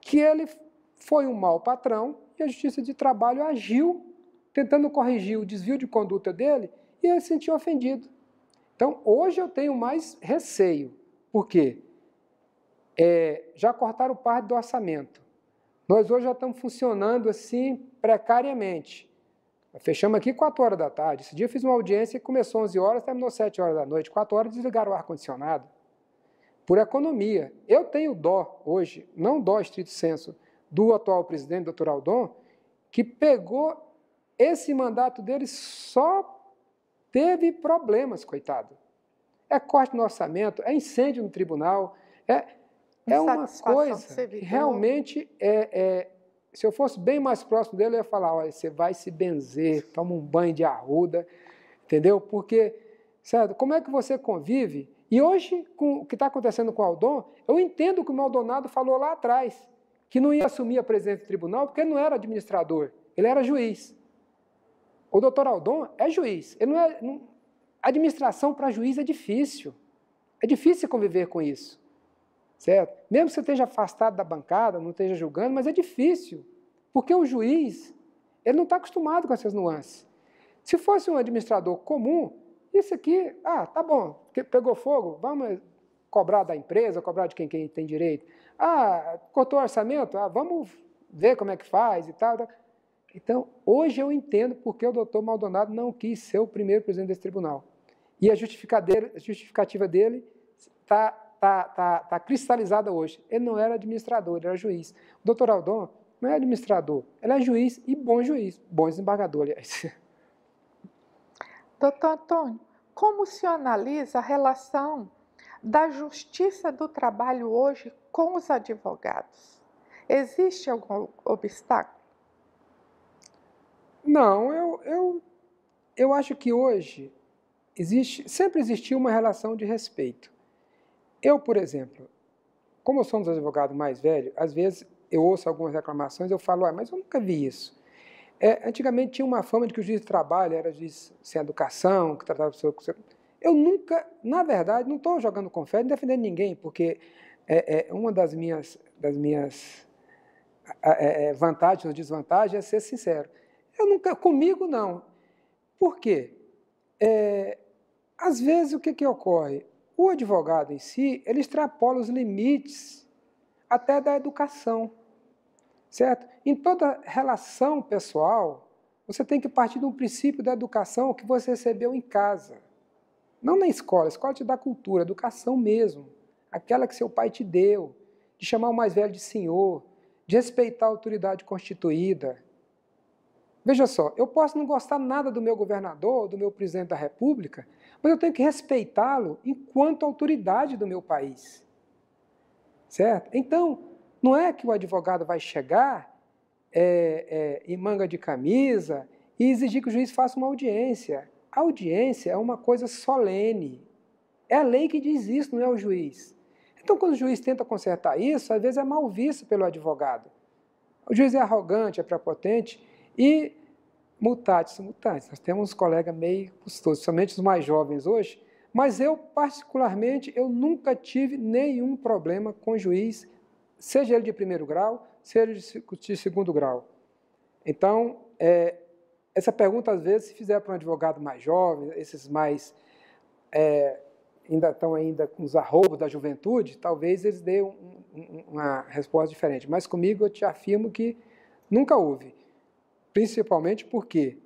que ele foi um mau patrão e a Justiça de Trabalho agiu tentando corrigir o desvio de conduta dele e ele se sentiu ofendido. Então, hoje eu tenho mais receio. Por quê? Já cortaram parte do orçamento. Nós hoje já estamos funcionando assim precariamente. Fechamos aqui 4 horas da tarde. Esse dia eu fiz uma audiência que começou 11 horas, terminou 7 horas da noite. 4 horas desligaram o ar-condicionado. Por economia. Eu tenho dó hoje, não dó estrito senso, do atual presidente, doutor Aldon, que pegou esse mandato dele, só teve problemas, coitado. É corte no orçamento, é incêndio no tribunal, é uma coisa que realmente se eu fosse bem mais próximo dele, eu ia falar, olha, você vai se benzer, toma um banho de arruda, entendeu? Porque, certo, como é que você convive? E hoje, com o que está acontecendo com o Aldon, eu entendo o que o Maldonado falou lá atrás, que não ia assumir a presidência do tribunal porque ele não era administrador, ele era juiz. O doutor Aldon é juiz, ele administração para juiz é difícil conviver com isso, certo? Mesmo que você esteja afastado da bancada, não esteja julgando, mas é difícil, porque o juiz, ele não está acostumado com essas nuances. Se fosse um administrador comum, isso aqui, tá bom, pegou fogo, vamos cobrar da empresa, cobrar de quem tem direito. Cortou o orçamento, vamos ver como é que faz e tal. Então, hoje eu entendo porque o doutor Maldonado não quis ser o primeiro presidente desse tribunal. E a justificativa dele está cristalizada hoje. Ele não era administrador, ele era juiz. O doutor Aldon não é administrador, ele é juiz e bom desembargador, aliás. Doutor Antônio, como se analisa a relação da Justiça do Trabalho hoje com os advogados? Existe algum obstáculo? Não, eu acho que hoje sempre existiu uma relação de respeito. Eu, por exemplo, como eu sou um dos advogados mais velhos, às vezes eu ouço algumas reclamações, eu falo, mas eu nunca vi isso. Antigamente tinha uma fama de que o juiz de trabalho era juiz sem educação, que tratava a pessoa com... Eu nunca, na verdade, não estou jogando confete, não defendendo ninguém, porque uma das minhas vantagens ou desvantagens é ser sincero. Comigo não. Por quê? Às vezes o que ocorre? O advogado em si, ele extrapola os limites até da educação, certo? Em toda relação pessoal, você tem que partir de um princípio da educação que você recebeu em casa. Não na escola, a escola te dá cultura, educação mesmo, aquela que seu pai te deu, de chamar o mais velho de senhor, de respeitar a autoridade constituída. Veja só, eu posso não gostar nada do meu governador, do meu presidente da República, mas eu tenho que respeitá-lo enquanto autoridade do meu país. Certo? Então, não é que o advogado vai chegar em manga de camisa e exigir que o juiz faça uma audiência. A audiência é uma coisa solene. É a lei que diz isso, não é o juiz. Então, quando o juiz tenta consertar isso, às vezes é mal visto pelo advogado. O juiz é arrogante, é prepotente e mutatis mutandis. Nós temos uns colegas meio custosos, somente os mais jovens hoje, mas eu, particularmente, eu nunca tive nenhum problema com o juiz, seja ele de primeiro grau, seja de segundo grau. Então, essa pergunta, às vezes, se fizer para um advogado mais jovem, esses mais ainda estão com os arroubos da juventude, talvez eles deem uma resposta diferente. Mas comigo eu te afirmo que nunca houve. Principalmente porque,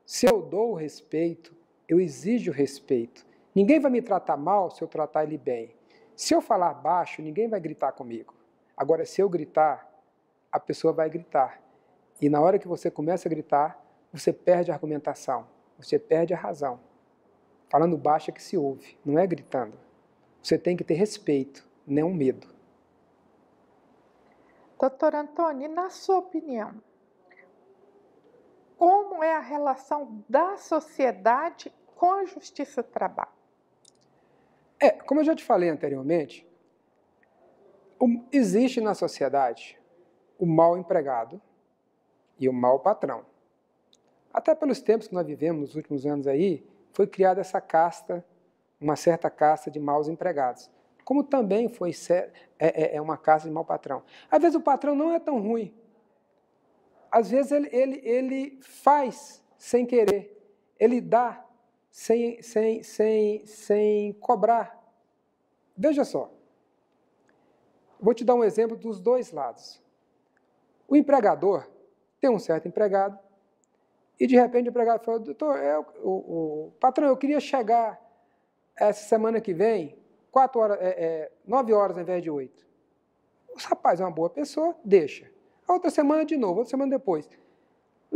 se eu dou o respeito, eu exijo respeito. Ninguém vai me tratar mal se eu tratar ele bem. Se eu falar baixo, ninguém vai gritar comigo. Agora, se eu gritar, a pessoa vai gritar. E na hora que você começa a gritar, você perde a argumentação, você perde a razão. Falando baixo é que se ouve, não é gritando. Você tem que ter respeito, não medo. Doutor Antônio, na sua opinião, como é a relação da sociedade com a Justiça do Trabalho? Como eu já te falei anteriormente, existe na sociedade o mau empregado e o mau patrão. Até pelos tempos que nós vivemos nos últimos anos aí, foi criada essa casta, uma certa casta de maus empregados. Como também foi uma casta de mau patrão. Às vezes o patrão não é tão ruim. Às vezes ele faz sem querer, ele dá sem cobrar. Veja só, vou te dar um exemplo dos dois lados. O empregador tem um certo empregado e de repente o empregado fala, doutor, o patrão, eu queria chegar essa semana que vem, 9 horas ao invés de 8. O rapaz é uma boa pessoa, deixa. A outra semana de novo, outra semana depois.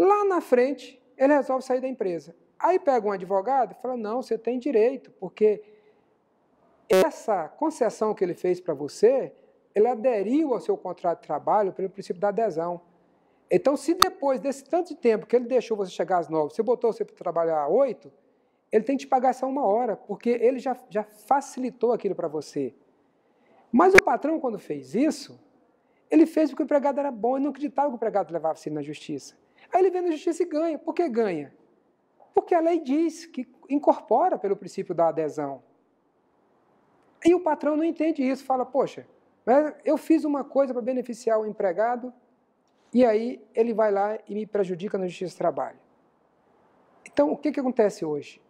Lá na frente, ele resolve sair da empresa. Aí pega um advogado e fala, não, você tem direito, porque essa concessão que ele fez para você, ele aderiu ao seu contrato de trabalho pelo princípio da adesão. Então, se depois desse tanto de tempo que ele deixou você chegar às 9, você botou você para trabalhar às 8, ele tem que te pagar essa 1 hora, porque ele já facilitou aquilo para você. Mas o patrão, quando fez isso, ele fez porque o empregado era bom e não acreditava que o empregado levasse ele na justiça. Aí ele vem na justiça e ganha. Por que ganha? Porque a lei diz que incorpora pelo princípio da adesão. E o patrão não entende isso, fala, poxa, mas eu fiz uma coisa para beneficiar o empregado e aí ele vai lá e me prejudica na justiça do trabalho. Então, o que acontece hoje?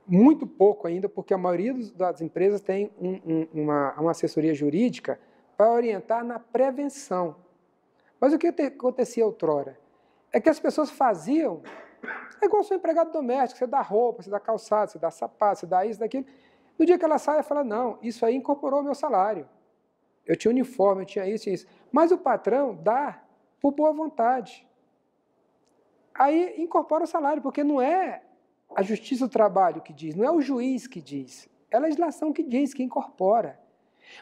Muito pouco ainda, porque a maioria das empresas tem uma assessoria jurídica para orientar na prevenção. Mas o que acontecia outrora? É que as pessoas faziam, é igual seu empregado doméstico, você dá roupa, você dá calçado, você dá sapato, você dá isso, daquilo. No dia que ela sai, ela fala, não, isso aí incorporou o meu salário. Eu tinha uniforme, eu tinha isso e isso. Mas o patrão dá por boa vontade. Aí incorpora o salário, porque não é a justiça do trabalho que diz, não é o juiz que diz, é a legislação que diz, que incorpora.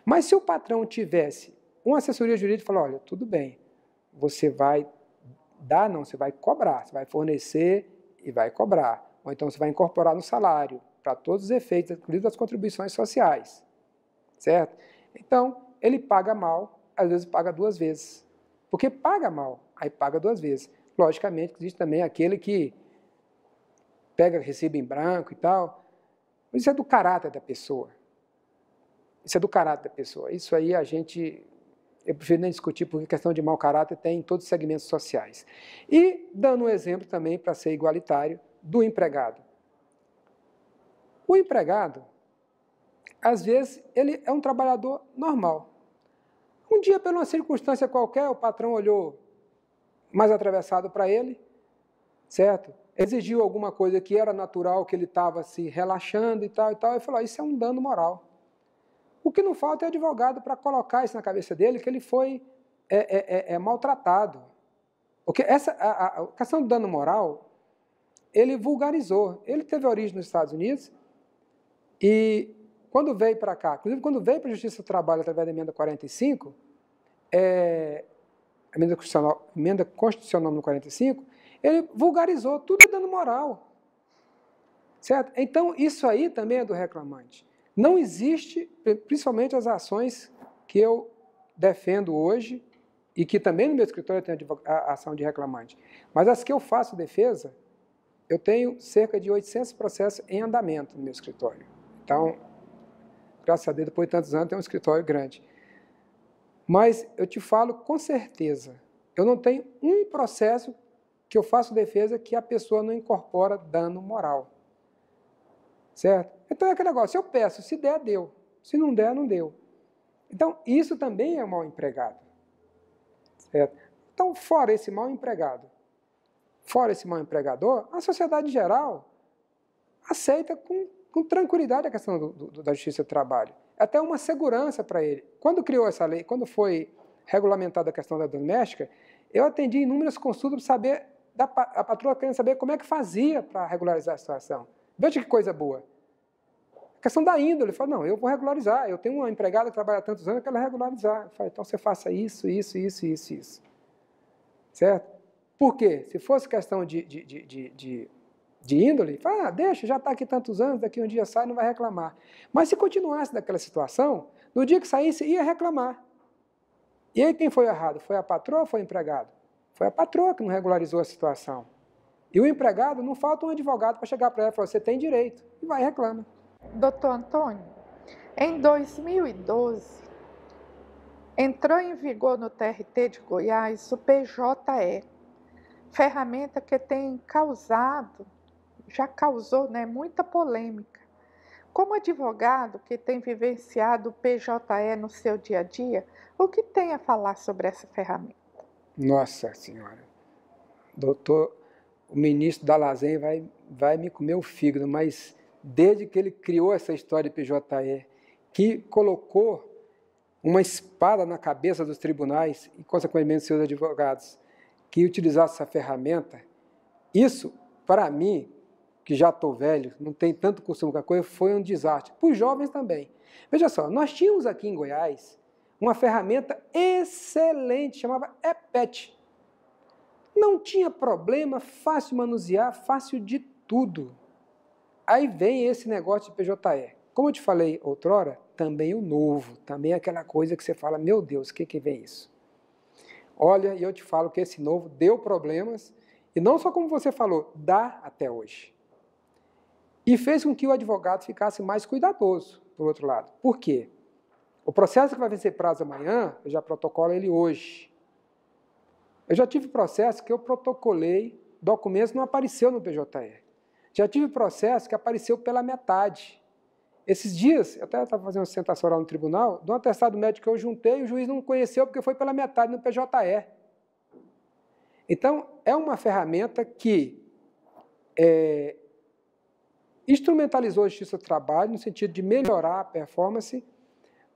Mas se o patrão tivesse uma assessoria jurídica e falar, olha, tudo bem, você vai dar, não, você vai cobrar, você vai fornecer e vai cobrar. Ou então você vai incorporar no salário, para todos os efeitos, inclusive das contribuições sociais. Certo? Então, ele paga mal, às vezes paga 2 vezes. Porque paga mal, aí paga 2 vezes. Logicamente, existe também aquele que pega recibo em branco e tal. Mas isso é do caráter da pessoa. Isso é do caráter da pessoa. Isso aí eu prefiro nem discutir, porque questão de mau caráter tem em todos os segmentos sociais. E, dando um exemplo também, para ser igualitário, do empregado. O empregado, às vezes, ele é um trabalhador normal. Um dia, por uma circunstância qualquer, o patrão olhou mais atravessado para ele, certo? Exigiu alguma coisa que era natural, que ele estava se relaxando e tal, e falou, isso é um dano moral. O que não falta é advogado para colocar isso na cabeça dele, que ele foi maltratado. Porque a questão do dano moral, ele vulgarizou. Ele teve origem nos Estados Unidos e quando veio para cá, inclusive quando veio para a Justiça do Trabalho através da emenda 45, a emenda constitucional no 45, ele vulgarizou tudo é dano moral. Certo? Então, isso aí também é do reclamante. Não existe, principalmente as ações que eu defendo hoje, e que também no meu escritório eu tenho a ação de reclamante, mas as que eu faço defesa, eu tenho cerca de 800 processos em andamento no meu escritório. Então, graças a Deus, depois de tantos anos, tem um escritório grande. Mas eu te falo com certeza, eu não tenho um processo que eu faço defesa que a pessoa não incorpora dano moral. Certo? Então é aquele negócio, se eu peço, se der, deu. Se não der, não deu. Então, isso também é mal empregado. Certo? Então, fora esse mal empregado, fora esse mal empregador, a sociedade em geral aceita com tranquilidade a questão da justiça do trabalho. Até uma segurança para ele. Quando criou essa lei, quando foi regulamentada a questão da doméstica, eu atendi inúmeras consultas para saber, a patroa querendo saber como é que fazia para regularizar a situação. Veja que coisa boa. A questão da índole, ele falou, não, eu vou regularizar, eu tenho uma empregada que trabalha há tantos anos, eu quero regularizar. Eu falei, então você faça isso. Certo? Por quê? Se fosse questão de índole, fala, deixa, já está aqui tantos anos, daqui um dia sai, não vai reclamar. Mas se continuasse daquela situação, no dia que saísse, ia reclamar. E aí quem foi errado? Foi a patroa ou foi o empregado? Foi a patroa que não regularizou a situação. E o empregado, não falta um advogado para chegar para ela e falar, você tem direito, e vai e reclama. Doutor Antônio, em 2012, entrou em vigor no TRT de Goiás o PJE, ferramenta que tem já causou, muita polêmica. Como advogado que tem vivenciado o PJE no seu dia a dia, o que tem a falar sobre essa ferramenta? Nossa Senhora, doutor, o ministro Dalazen vai me comer o fígado, mas desde que ele criou essa história de PJE, que colocou uma espada na cabeça dos tribunais e, consequentemente, seus advogados, que utilizasse essa ferramenta, isso, para mim, que já estou velho, não tem tanto costume com a coisa, foi um desastre. Para os jovens também. Veja só, nós tínhamos aqui em Goiás uma ferramenta excelente, chamava EPET. Não tinha problema, fácil de manusear, fácil de tudo. Aí vem esse negócio de PJE. Como eu te falei outrora, também o novo, também aquela coisa que você fala, meu Deus, o que vem isso? Olha, e eu te falo que esse novo deu problemas, e não só como você falou, dá até hoje. E fez com que o advogado ficasse mais cuidadoso, por outro lado. Por quê? O processo que vai vencer prazo amanhã, eu já protocolo ele hoje. Eu já tive processo que eu protocolei, documentos não apareceu no PJE. Já tive processo que apareceu pela metade. Esses dias, eu até estava fazendo uma sustentação oral no tribunal, de um atestado médico que eu juntei, o juiz não conheceu porque foi pela metade no PJE. Então, é uma ferramenta que instrumentalizou a justiça do trabalho no sentido de melhorar a performance,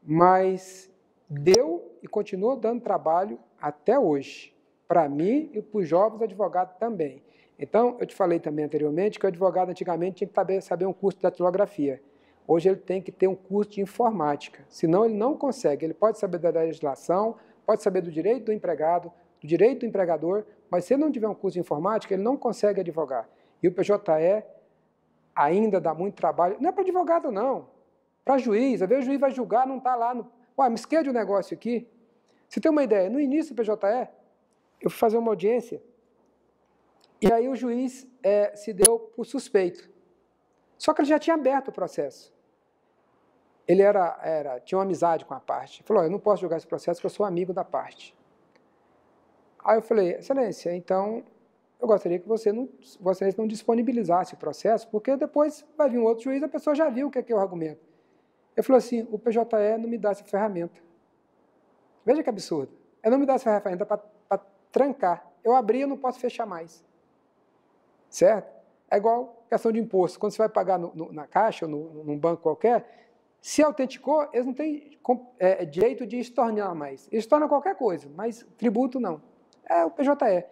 mas deu e continua dando trabalho até hoje, para mim e para os jovens advogados também. Então, eu te falei também anteriormente que o advogado antigamente tinha que saber um curso de datilografia. Hoje ele tem que ter um curso de informática, senão ele não consegue. Ele pode saber da legislação, pode saber do direito do empregado, do direito do empregador, mas se ele não tiver um curso de informática, ele não consegue advogar. E o PJE ainda dá muito trabalho, não é para advogado não, para juiz. Às vezes o juiz vai julgar, não está lá, ué, me esquece um negócio aqui. Você tem uma ideia, no início do PJE, eu fui fazer uma audiência, e aí o juiz se deu por suspeito. Só que ele já tinha aberto o processo. Ele tinha uma amizade com a parte. Ele falou, eu não posso julgar esse processo porque eu sou amigo da parte. Aí eu falei, excelência, então eu gostaria que você não disponibilizasse o processo, porque depois vai vir um outro juiz, a pessoa já viu o que é o argumento. Ele falou assim, o PJE não me dá essa ferramenta. Veja que absurdo. Ele não me dá essa ferramenta para trancar. Eu abri, eu não posso fechar mais. Certo? É igual questão de imposto. Quando você vai pagar na caixa ou num banco qualquer, se autenticou, eles não têm direito de estornar mais. Eles tornam qualquer coisa, mas tributo não. É o PJE.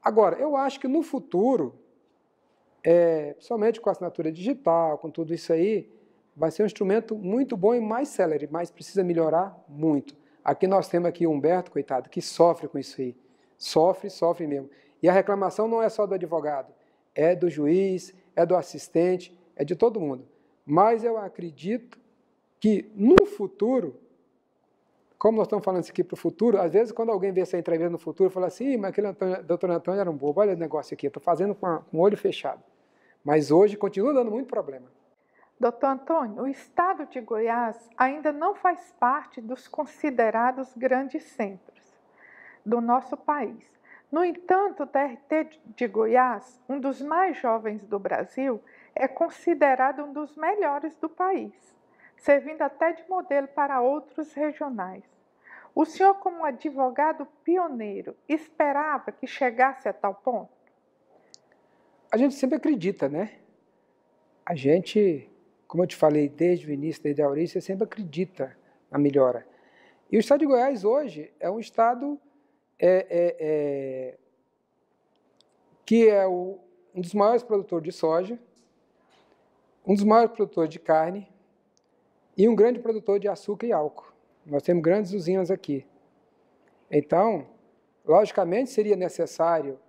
Agora, eu acho que no futuro, principalmente com a assinatura digital, com tudo isso aí, vai ser um instrumento muito bom e mais célere, mas precisa melhorar muito. Aqui nós temos aqui o Humberto, coitado, que sofre com isso aí. Sofre mesmo. E a reclamação não é só do advogado, é do juiz, é do assistente, é de todo mundo. Mas eu acredito que no futuro, como nós estamos falando isso aqui para o futuro, às vezes quando alguém vê essa entrevista no futuro, fala assim, mas aquele doutor Antônio era um bobo, olha o negócio aqui, estou fazendo com o olho fechado. Mas hoje continua dando muito problema. Doutor Antônio, o estado de Goiás ainda não faz parte dos considerados grandes centros do nosso país. No entanto, o TRT de Goiás, um dos mais jovens do Brasil, é considerado um dos melhores do país, servindo até de modelo para outros regionais. O senhor, como advogado pioneiro, esperava que chegasse a tal ponto? A gente sempre acredita, né? A gente, como eu te falei desde o início, desde a origem, sempre acredita na melhora. E o estado de Goiás hoje é um estado que é um dos maiores produtores de soja, um dos maiores produtores de carne e um grande produtor de açúcar e álcool. Nós temos grandes usinas aqui. Então, logicamente, seria necessário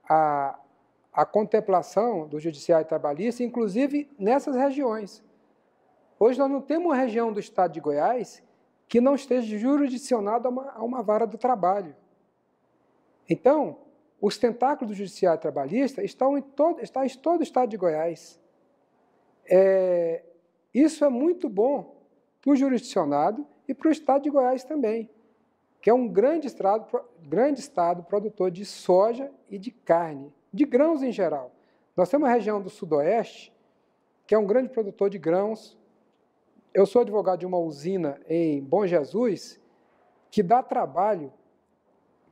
a contemplação do judiciário trabalhista, inclusive nessas regiões. Hoje nós não temos uma região do estado de Goiás que não esteja jurisdicionada a uma vara do trabalho. Então, os tentáculos do judiciário trabalhista estão em todo o estado de Goiás. Isso é muito bom para o jurisdicionado e para o estado de Goiás também, que é um grande estado produtor de soja e de carne, de grãos em geral. Nós temos uma região do sudoeste, que é um grande produtor de grãos. Eu sou advogado de uma usina em Bom Jesus, que dá trabalho,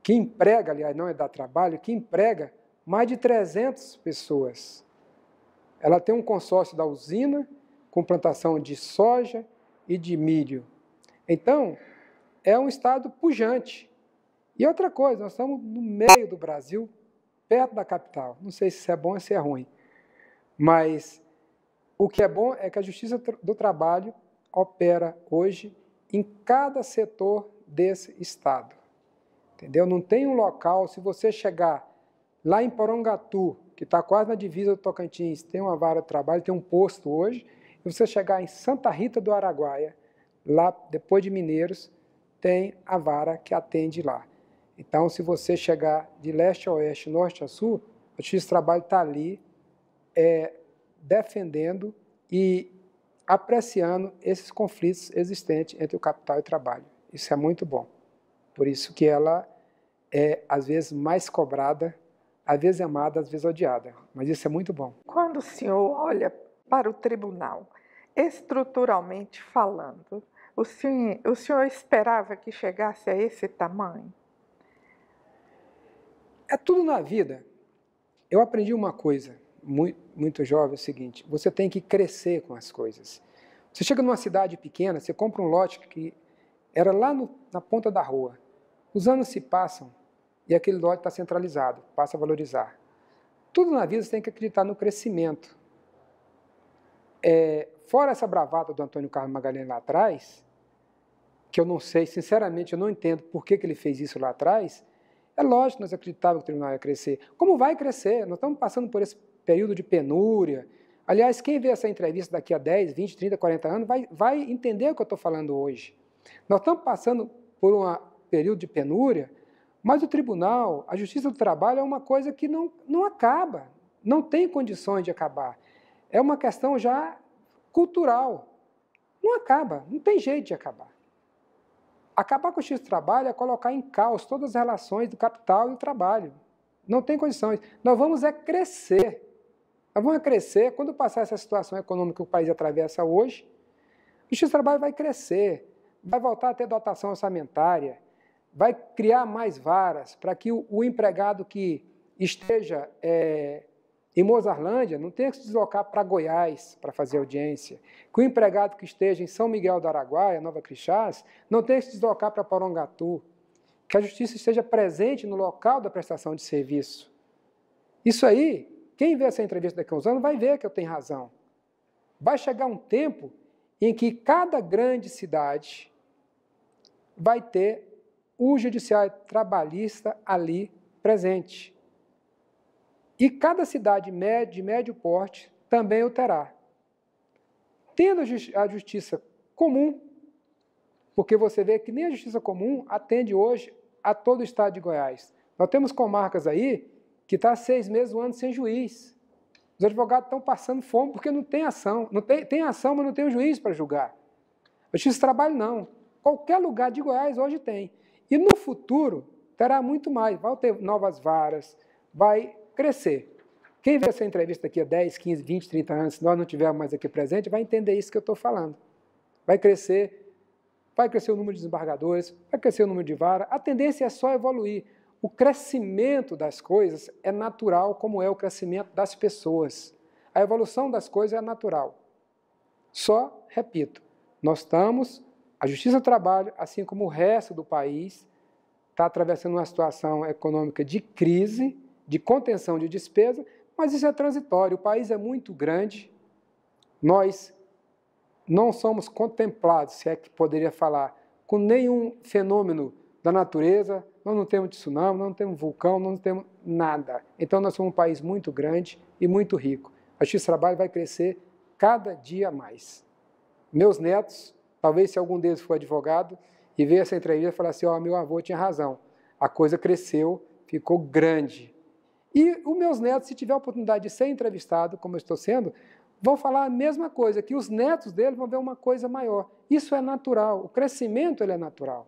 que emprega, aliás, não é dar trabalho, que emprega mais de 300 pessoas. Ela tem um consórcio da usina, com plantação de soja e de milho. Então, é um estado pujante. E outra coisa, nós estamos no meio do Brasil, perto da capital. Não sei se isso é bom ou se é ruim, mas o que é bom é que a Justiça do Trabalho opera hoje em cada setor desse estado. Entendeu? Não tem um local, se você chegar lá em Porongatu, que está quase na divisa do Tocantins, tem uma vara de trabalho, tem um posto hoje, e você chegar em Santa Rita do Araguaia, lá depois de Mineiros, tem a vara que atende lá. Então, se você chegar de leste a oeste, norte a sul, a Justiça do Trabalho está ali defendendo e apreciando esses conflitos existentes entre o capital e o trabalho. Isso é muito bom. Por isso que ela é, às vezes, mais cobrada, às vezes amada, às vezes odiada. Mas isso é muito bom. Quando o senhor olha para o tribunal, estruturalmente falando, o senhor esperava que chegasse a esse tamanho? É tudo na vida. Eu aprendi uma coisa muito jovem, é o seguinte: você tem que crescer com as coisas. Você chega numa cidade pequena, você compra um lote que era lá na ponta da rua. Os anos se passam e aquele lote está centralizado, passa a valorizar. Tudo na vida você tem que acreditar no crescimento. Fora essa bravata do Antônio Carlos Magalhães lá atrás, que eu não sei, sinceramente, eu não entendo por que ele fez isso lá atrás, é lógico que nós acreditávamos que o tribunal ia crescer. Como vai crescer? Nós estamos passando por esse período de penúria. Aliás, quem vê essa entrevista daqui a 10, 20, 30, 40 anos vai entender o que eu estou falando hoje. Nós estamos passando por um período de penúria, mas o tribunal, a Justiça do Trabalho é uma coisa que não acaba, não tem condições de acabar. É uma questão já cultural. Não acaba, não tem jeito de acabar. Acabar com o Justiça do Trabalho é colocar em caos todas as relações do capital e do trabalho. Não tem condições. Nós vamos crescer. Nós vamos crescer quando passar essa situação econômica que o país atravessa hoje. O Justiça do Trabalho vai crescer, vai voltar a ter dotação orçamentária, vai criar mais varas para que o empregado que esteja em Mozarlândia não tenha que se deslocar para Goiás para fazer audiência, que o empregado que esteja em São Miguel do Araguaia, Nova Crixás, não tenha que se deslocar para Porongatu, que a justiça esteja presente no local da prestação de serviço. Isso aí, quem vê essa entrevista daqui a uns anos vai ver que eu tenho razão. Vai chegar um tempo em que cada grande cidade vai ter o judiciário trabalhista ali presente. E cada cidade de médio porte também o terá. Tendo a justiça comum, porque você vê que nem a justiça comum atende hoje a todo o estado de Goiás. Nós temos comarcas aí que está 6 meses, 1 ano sem juiz. Os advogados estão passando fome porque não tem ação. Tem ação, mas não tem o juiz para julgar. A Justiça do Trabalho não. Qualquer lugar de Goiás hoje tem. E no futuro terá muito mais. Vai ter novas varas, vai crescer. Quem vê essa entrevista daqui a 10, 15, 20, 30 anos, se nós não tivermos mais aqui presente, vai entender isso que eu estou falando. Vai crescer o número de desembargadores, vai crescer o número de vara. A tendência é só evoluir. O crescimento das coisas é natural, como é o crescimento das pessoas. A evolução das coisas é natural. Só, repito, a Justiça do Trabalho, assim como o resto do país, está atravessando uma situação econômica de crise, de contenção de despesa, mas isso é transitório. O país é muito grande, nós não somos contemplados, se é que poderia falar, com nenhum fenômeno da natureza, nós não temos tsunami, nós não temos vulcão, nós não temos nada. Então, nós somos um país muito grande e muito rico. A Justiça do Trabalho vai crescer cada dia mais. Meus netos, talvez se algum deles for advogado, e ver essa entrevista e falar assim, meu avô tinha razão, a coisa cresceu, ficou grande. E os meus netos, se tiver a oportunidade de ser entrevistado, como eu estou sendo, vão falar a mesma coisa, que os netos dele vão ver uma coisa maior. Isso é natural, o crescimento ele é natural.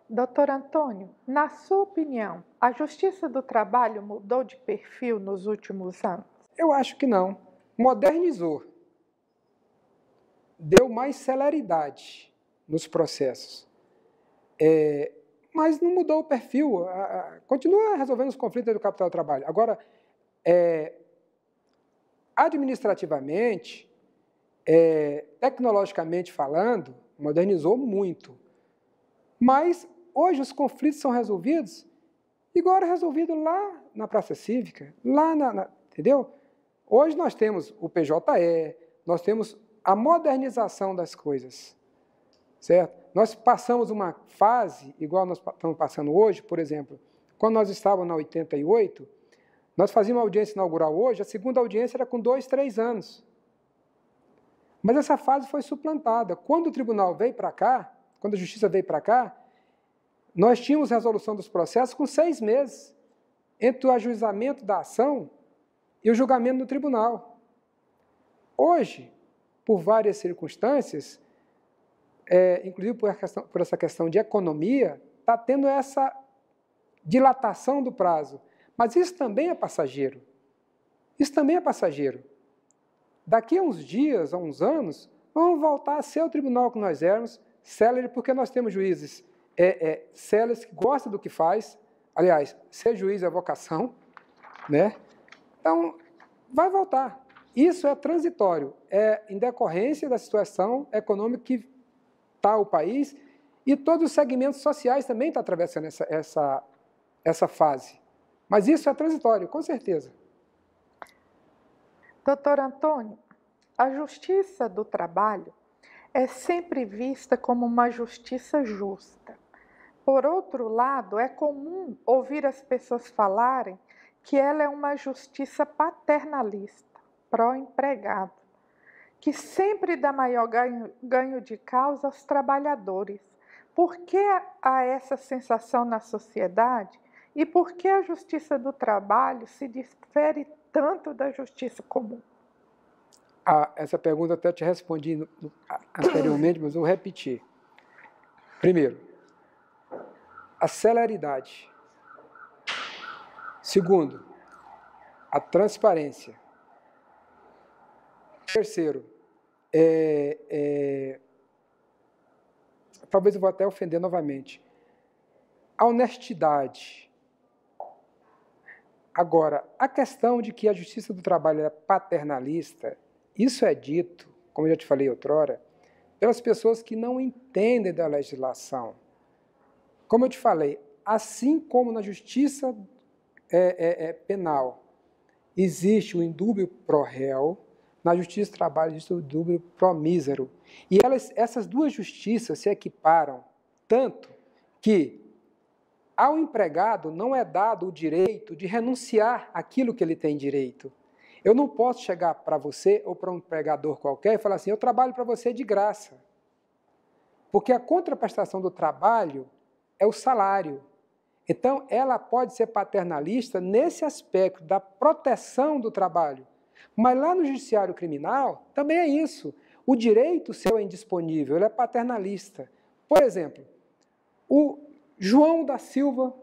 Doutor Antônio, na sua opinião, a Justiça do Trabalho mudou de perfil nos últimos anos? Eu acho que não. Modernizou. Deu mais celeridade nos processos. Mas não mudou o perfil. Continua resolvendo os conflitos do capital do trabalho. Agora, administrativamente, tecnologicamente falando, modernizou muito. Mas hoje os conflitos são resolvidos igual era resolvido lá na Praça Cívica, lá entendeu? Hoje nós temos o PJE, nós temos a modernização das coisas, certo? Nós passamos uma fase, igual nós estamos passando hoje, por exemplo, quando nós estávamos na 88, nós fazíamos uma audiência inaugural hoje, a segunda audiência era com 2, 3 anos. Mas essa fase foi suplantada. Quando o tribunal veio para cá, quando a justiça veio para cá, nós tínhamos resolução dos processos com 6 meses entre o ajuizamento da ação e o julgamento no tribunal. Hoje, por várias circunstâncias, inclusive por essa questão de economia, está tendo essa dilatação do prazo. Mas isso também é passageiro. Isso também é passageiro. Daqui a uns dias, a uns anos, vamos voltar a ser o tribunal que nós éramos, célere, porque nós temos juízes céleres que gostam do que faz. Aliás, ser juiz é vocação, né? Então, vai voltar. Isso é transitório, é em decorrência da situação econômica que está o país, e todos os segmentos sociais também estão atravessando essa fase. Mas isso é transitório, com certeza. Doutor Antônio, a justiça do trabalho é sempre vista como uma justiça justa. Por outro lado, é comum ouvir as pessoas falarem que ela é uma justiça paternalista, pró-empregado, que sempre dá maior ganho de causa aos trabalhadores. Por que há essa sensação na sociedade e por que a justiça do trabalho se difere tanto da justiça comum? Essa pergunta até te respondi anteriormente, mas vou repetir. Primeiro, a celeridade. Segundo, a transparência. Terceiro, talvez eu vou até ofender novamente, a honestidade. Agora, a questão de que a justiça do trabalho é paternalista, isso é dito, como eu já te falei outrora, pelas pessoas que não entendem da legislação. Como eu te falei, assim como na justiça penal existe o indúbio pro réu, na justiça do trabalho existe o indúbio pro mísero. E essas duas justiças se equiparam tanto que ao empregado não é dado o direito de renunciar àquilo que ele tem direito. Eu não posso chegar para você ou para um empregador qualquer e falar assim, eu trabalho para você de graça. Porque a contraprestação do trabalho é o salário. Então, ela pode ser paternalista nesse aspecto da proteção do trabalho. Mas lá no judiciário criminal, também é isso. O direito seu é indisponível, ele é paternalista. Por exemplo, o João da Silva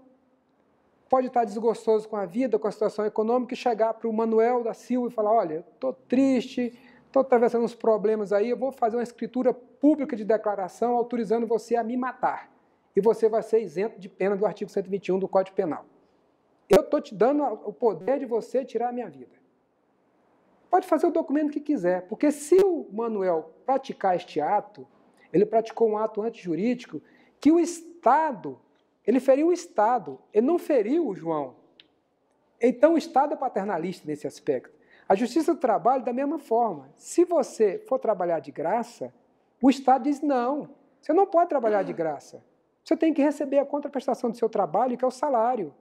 pode estar desgostoso com a vida, com a situação econômica, e chegar para o Manuel da Silva e falar, olha, estou triste, estou atravessando uns problemas aí, eu vou fazer uma escritura pública de declaração autorizando você a me matar. E você vai ser isento de pena do artigo 121 do Código Penal. Eu estou te dando o poder de você tirar a minha vida. Pode fazer o documento que quiser, porque se o Manuel praticar este ato, ele praticou um ato antijurídico que o Estado, ele feriu o Estado, ele não feriu o João. Então o Estado é paternalista nesse aspecto. A Justiça do Trabalho, da mesma forma, se você for trabalhar de graça, o Estado diz não, você não pode trabalhar de graça. Você tem que receber a contraprestação do seu trabalho, que é o salário.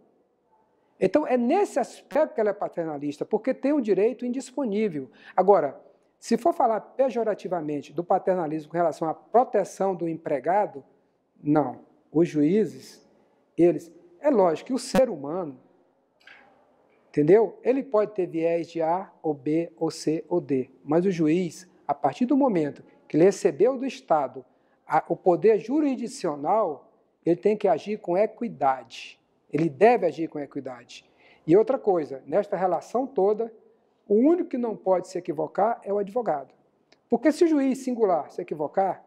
Então, é nesse aspecto que ela é paternalista, porque tem o direito indisponível. Agora, se for falar pejorativamente do paternalismo com relação à proteção do empregado, não. Os juízes, eles... É lógico que o ser humano, entendeu? Ele pode ter viés de A, ou B, ou C, ou D. Mas o juiz, a partir do momento que ele recebeu do Estado o poder jurisdicional, ele tem que agir com equidade. Ele deve agir com equidade. E outra coisa, nesta relação toda, o único que não pode se equivocar é o advogado. Porque se o juiz singular se equivocar,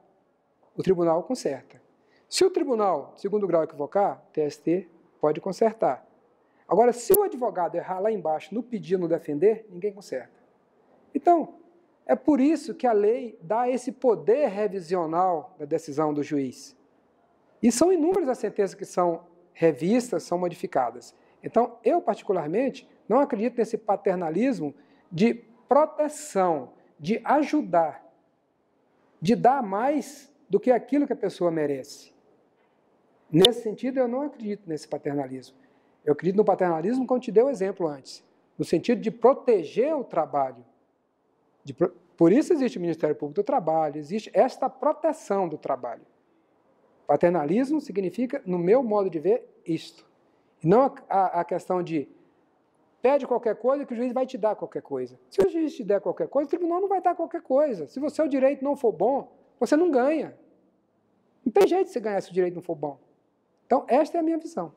o tribunal conserta. Se o tribunal de segundo grau equivocar, o TST pode consertar. Agora, se o advogado errar lá embaixo no pedir, no defender, ninguém conserta. Então, é por isso que a lei dá esse poder revisional da decisão do juiz. E são inúmeras as sentenças que são revistas são modificadas. Então, eu particularmente não acredito nesse paternalismo de proteção, de ajudar, de dar mais do que aquilo que a pessoa merece. Nesse sentido, eu não acredito nesse paternalismo. Eu acredito no paternalismo como te dei o exemplo antes, no sentido de proteger o trabalho. Por isso existe o Ministério Público do Trabalho, existe esta proteção do trabalho. Paternalismo significa, no meu modo de ver, isto. E não a questão de pede qualquer coisa que o juiz vai te dar qualquer coisa. Se o juiz te der qualquer coisa, o tribunal não vai dar qualquer coisa. Se o seu direito não for bom, você não ganha. Não tem jeito de você ganhar se o direito não for bom. Então, esta é a minha visão.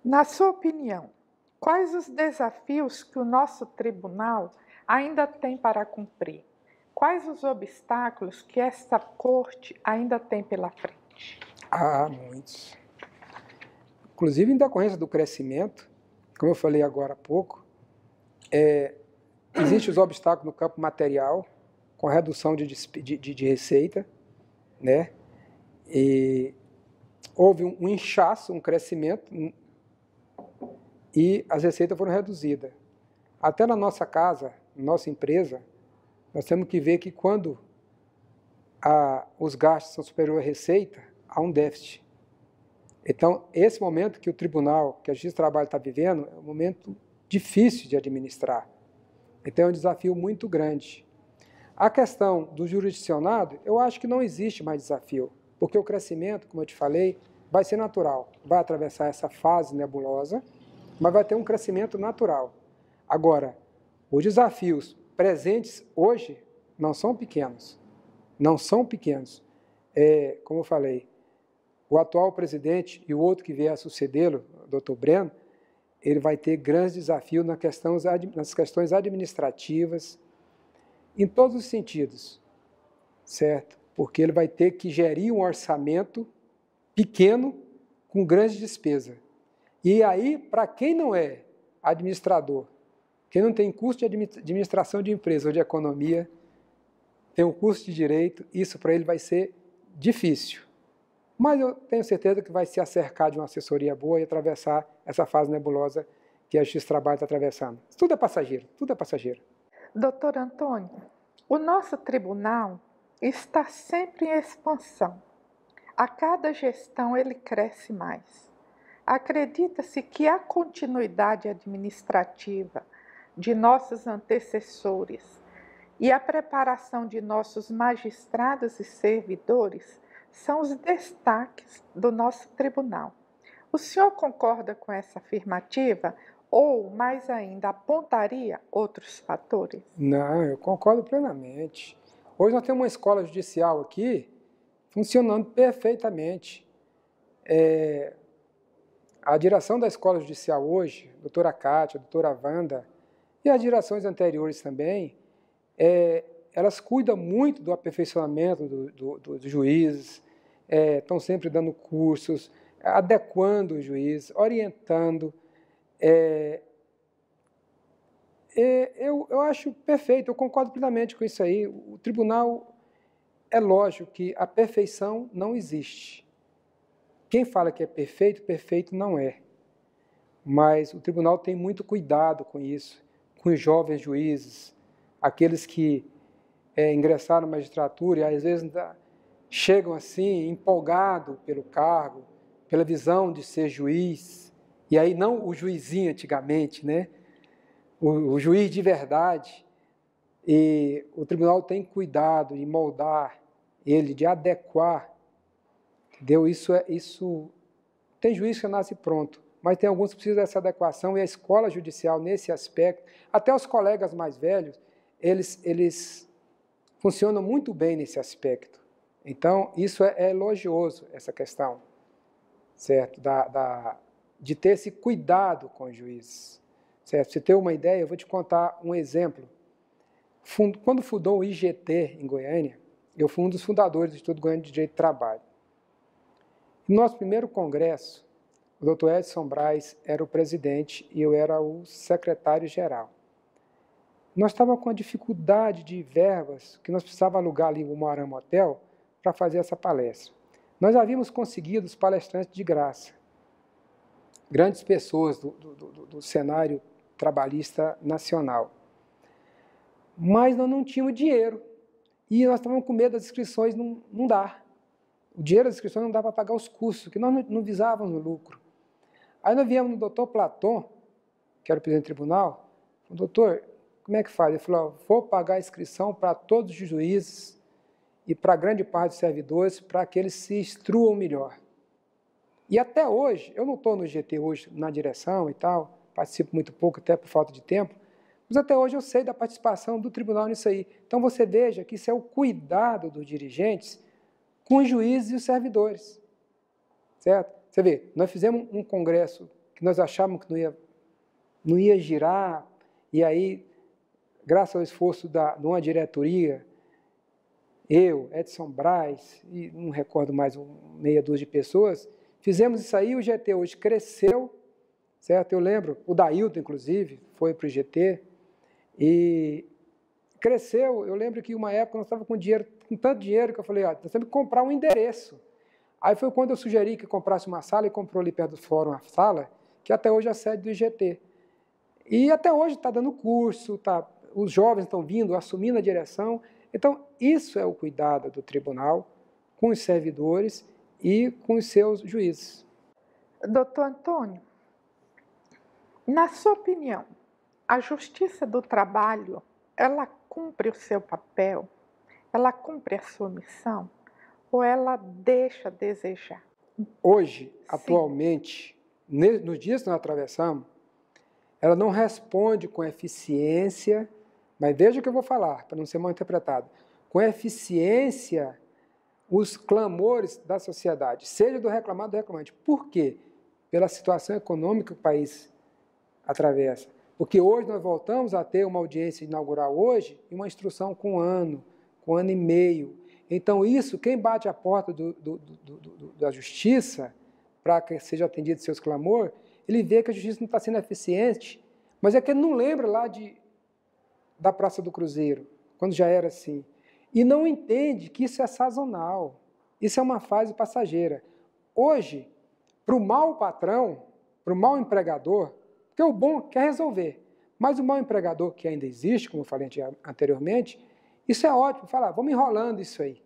Na sua opinião, quais os desafios que o nosso tribunal ainda tem para cumprir? Quais os obstáculos que esta corte ainda tem pela frente? Muitos. Inclusive, em decorrência do crescimento, como eu falei agora há pouco, existem os obstáculos no campo material, com a redução de receita, né? E houve um inchaço, um crescimento, e as receitas foram reduzidas. Até na nossa casa, nossa empresa, nós temos que ver que quando os gastos são superiores à receita, há um déficit. Então, esse momento que o tribunal, que a Justiça do Trabalho está vivendo, é um momento difícil de administrar. Então, é um desafio muito grande. A questão do jurisdicionado, eu acho que não existe mais desafio, porque o crescimento, como eu te falei, vai ser natural. Vai atravessar essa fase nebulosa, mas vai ter um crescimento natural. Agora, os desafios presentes hoje não são pequenos. Não são pequenos. Como eu falei, o atual presidente e o outro que vier a sucedê-lo, o Dr. Breno, ele vai ter grandes desafios nas questões administrativas, em todos os sentidos, certo? Porque ele vai ter que gerir um orçamento pequeno com grandes despesas. E aí, para quem não é administrador, quem não tem curso de administração de empresa ou de economia, tem um curso de direito, isso para ele vai ser difícil. Mas eu tenho certeza que vai se acercar de uma assessoria boa e atravessar essa fase nebulosa que a Justiça do Trabalho está atravessando. Tudo é passageiro, tudo é passageiro. Doutor Antônio, o nosso tribunal está sempre em expansão. A cada gestão ele cresce mais. Acredita-se que a continuidade administrativa de nossos antecessores e a preparação de nossos magistrados e servidores são os destaques do nosso tribunal. O senhor concorda com essa afirmativa ou, mais ainda, apontaria outros fatores? Não, eu concordo plenamente. Hoje nós temos uma escola judicial aqui funcionando perfeitamente. A direção da escola judicial hoje, a doutora Kátia, a doutora Wanda, e as direções anteriores também, elas cuidam muito do aperfeiçoamento dos juízes, estão sempre dando cursos, adequando os juízes, orientando. Eu acho perfeito, eu concordo plenamente com isso aí. O tribunal, é lógico que a perfeição não existe. Quem fala que é perfeito, perfeito não é. Mas o tribunal tem muito cuidado com isso, com os jovens juízes, aqueles que ingressaram na magistratura e às vezes chegam assim, empolgados pelo cargo, pela visão de ser juiz, e aí não o juizinho antigamente, né? O juiz de verdade. E o tribunal tem cuidado de moldar ele, de adequar, entendeu? Isso tem juiz que nasce pronto, mas tem alguns que precisam dessa adequação, e a escola judicial, nesse aspecto, até os colegas mais velhos, eles funcionam muito bem nesse aspecto. Então, isso é elogioso, essa questão, certo? De ter esse cuidado com os juízes, certo? Pra você ter uma ideia, eu vou te contar um exemplo. Quando fundou o IGT em Goiânia, eu fui um dos fundadores do Instituto Goiano de Direito do Trabalho. No nosso primeiro congresso, o Dr. Edson Braz era o presidente e eu era o secretário-geral. Nós estávamos com a dificuldade de verbas, que nós precisávamos alugar ali o Moarama Hotel para fazer essa palestra. nós havíamos conseguido os palestrantes de graça, grandes pessoas do cenário trabalhista nacional. Mas nós não tínhamos dinheiro. E nós estávamos com medo das inscrições não dar. O dinheiro das inscrições não dá para pagar os custos, porque nós não visávamos o lucro. Aí nós viemos no doutor Platon, que era o presidente do tribunal, falou, doutor, como é que faz? Ele falou, vou pagar a inscrição para todos os juízes e para grande parte dos servidores, para que eles se instruam melhor. E até hoje, eu não estou no GT hoje na direção e tal, participo muito pouco, até por falta de tempo, mas até hoje eu sei da participação do tribunal nisso aí. Então você veja que isso é o cuidado dos dirigentes com os juízes e os servidores. Certo? Você vê, nós fizemos um congresso que nós achávamos que não ia girar, e aí, graças ao esforço de uma diretoria, eu, Edson Braz, e não recordo mais, meia dúzia de pessoas, fizemos isso aí, o GT hoje cresceu, certo? Eu lembro, o Dailton, inclusive, foi para o GT, e cresceu. Eu lembro que uma época nós estávamos com tanto dinheiro que eu falei, nós temos que comprar um endereço. Aí foi quando eu sugeri que comprasse uma sala e comprou ali perto do fórum uma sala, que até hoje é a sede do IGT. E até hoje está dando curso, os jovens estão vindo, assumindo a direção. Então, isso é o cuidado do tribunal com os servidores e com os seus juízes. Doutor Antônio, na sua opinião, a Justiça do Trabalho, ela cumpre o seu papel? Ela cumpre a sua missão? Ou ela deixa a desejar? Hoje, atualmente, nos dias que nós atravessamos, ela não responde com eficiência, mas veja o que eu vou falar, para não ser mal interpretado, com eficiência os clamores da sociedade, seja do reclamado ou do reclamante. Por quê? Pela situação econômica que o país atravessa. Porque hoje nós voltamos a ter uma audiência inaugural hoje e uma instrução com um ano e meio. Então isso, quem bate a porta da justiça para que seja atendido seus clamores, ele vê que a justiça não está sendo eficiente, mas é que ele não lembra lá da Praça do Cruzeiro, quando já era assim. E não entende que isso é sazonal, isso é uma fase passageira. Hoje, para o mau patrão, para o mau empregador, porque o bom quer resolver, mas o mau empregador que ainda existe, como eu falei anteriormente, isso é ótimo, falar, vamos enrolando isso aí,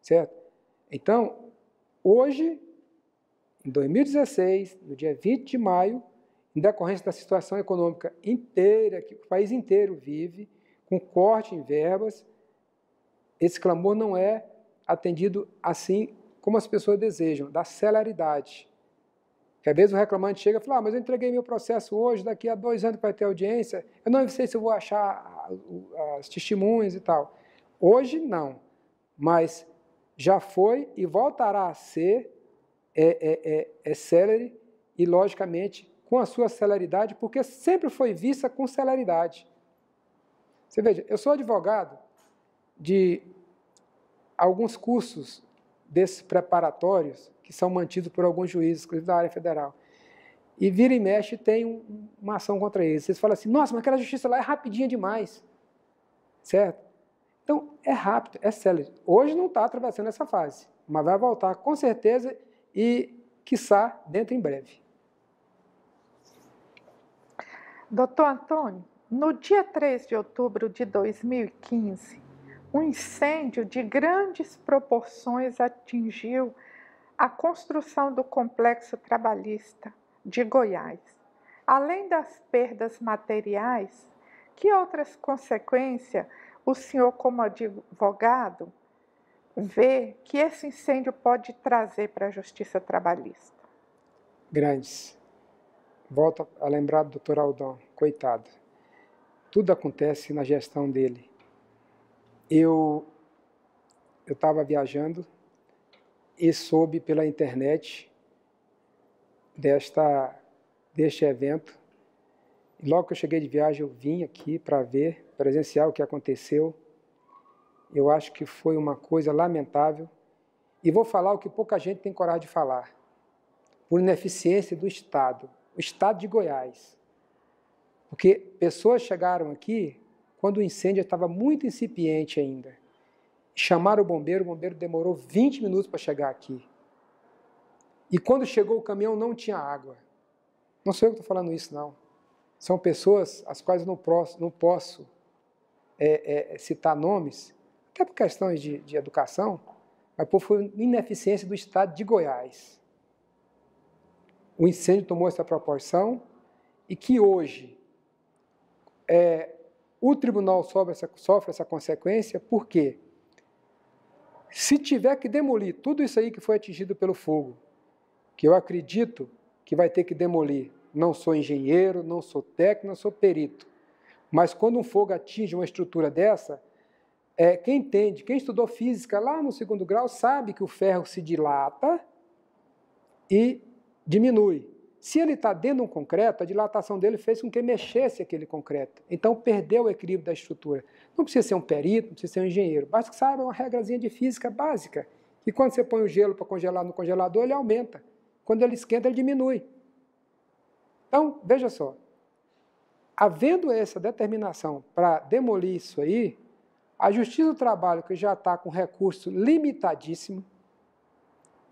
certo? Então, hoje, em 2016, no dia 20 de maio, em decorrência da situação econômica inteira, que o país inteiro vive, com corte em verbas, esse clamor não é atendido assim como as pessoas desejam, da celeridade. Porque às vezes o reclamante chega e fala, mas eu entreguei meu processo hoje, daqui a 2 anos vai ter audiência, eu não sei se eu vou achar as testemunhas e tal. Hoje não, mas já foi e voltará a ser célere e, logicamente, com a sua celeridade, porque sempre foi vista com celeridade. Você veja, eu sou advogado de alguns cursos desses preparatórios que são mantidos por alguns juízes, inclusive da área federal. E vira e mexe tem uma ação contra eles. Vocês falam assim, nossa, mas aquela justiça lá é rapidinha demais. Certo? Então, é rápido, é célere. Hoje não está atravessando essa fase, mas vai voltar com certeza e, quiçá, dentro em breve. Doutor Antônio, no dia 3 de outubro de 2015, um incêndio de grandes proporções atingiu a construção do Complexo Trabalhista de Goiás. Além das perdas materiais, que outras consequências o senhor, como advogado, vê que esse incêndio pode trazer para a justiça trabalhista? Grandes. Volto a lembrar do doutor Aldon, coitado. Tudo acontece na gestão dele. Eu estava viajando e soube pela internet deste evento. E logo que eu cheguei de viagem, eu vim aqui para ver, presenciar o que aconteceu. Eu acho que foi uma coisa lamentável. E vou falar o que pouca gente tem coragem de falar. Por ineficiência do Estado, o Estado de Goiás. Porque pessoas chegaram aqui quando o incêndio estava muito incipiente ainda. Chamaram o bombeiro demorou 20 minutos para chegar aqui. e quando chegou o caminhão não tinha água. Não sou eu que estou falando isso, não. São pessoas as quais eu não posso citar nomes, até por questões de educação, mas por ineficiência do Estado de Goiás. O incêndio tomou essa proporção e que hoje o tribunal sofre essa consequência, por quê? Se tiver que demolir tudo isso aí que foi atingido pelo fogo, que eu acredito que vai ter que demolir, não sou engenheiro, não sou técnico, não sou perito, mas quando um fogo atinge uma estrutura dessa, quem entende, quem estudou física lá no 2º grau sabe que o ferro se dilata e diminui. Se ele está dentro de um concreto, a dilatação dele fez com que mexesse aquele concreto. Então, perdeu o equilíbrio da estrutura. Não precisa ser um perito, não precisa ser um engenheiro. Basta que saiba uma regrazinha de física básica. Que quando você põe o gelo para congelar no congelador, ele aumenta. Quando ele esquenta, ele diminui. Então, veja só. Havendo essa determinação para demolir isso aí, a Justiça do Trabalho, que já está com recurso limitadíssimo,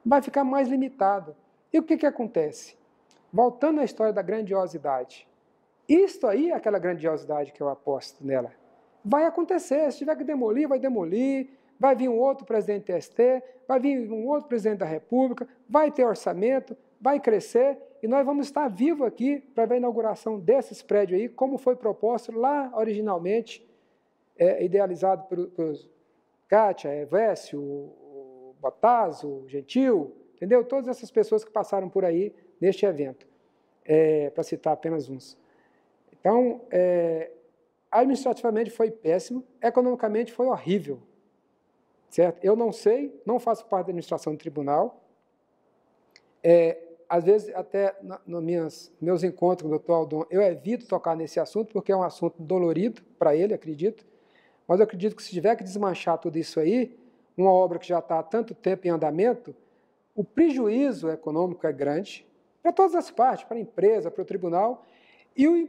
vai ficar mais limitado. E o que acontece? Voltando à história da grandiosidade. Isto aí é aquela grandiosidade que eu aposto nela. Vai acontecer, se tiver que demolir, vai demolir, vai vir um outro presidente do TST, vai vir um outro presidente da República, vai ter orçamento, vai crescer, e nós vamos estar vivos aqui para ver a inauguração desses prédios aí, como foi proposto lá originalmente, idealizado pelos Kátia, Vécio, o Botazo, Gentil, entendeu? Todas essas pessoas que passaram por aí neste evento, para citar apenas uns. Então, administrativamente foi péssimo, economicamente foi horrível, certo? Eu não sei, não faço parte da administração do tribunal, às vezes até nos meus encontros com o Dr. Aldon, eu evito tocar nesse assunto, porque é um assunto dolorido para ele, acredito, mas eu acredito que se tiver que desmanchar tudo isso aí, uma obra que já está há tanto tempo em andamento, o prejuízo econômico é grande, para todas as partes, para a empresa, para o tribunal, e o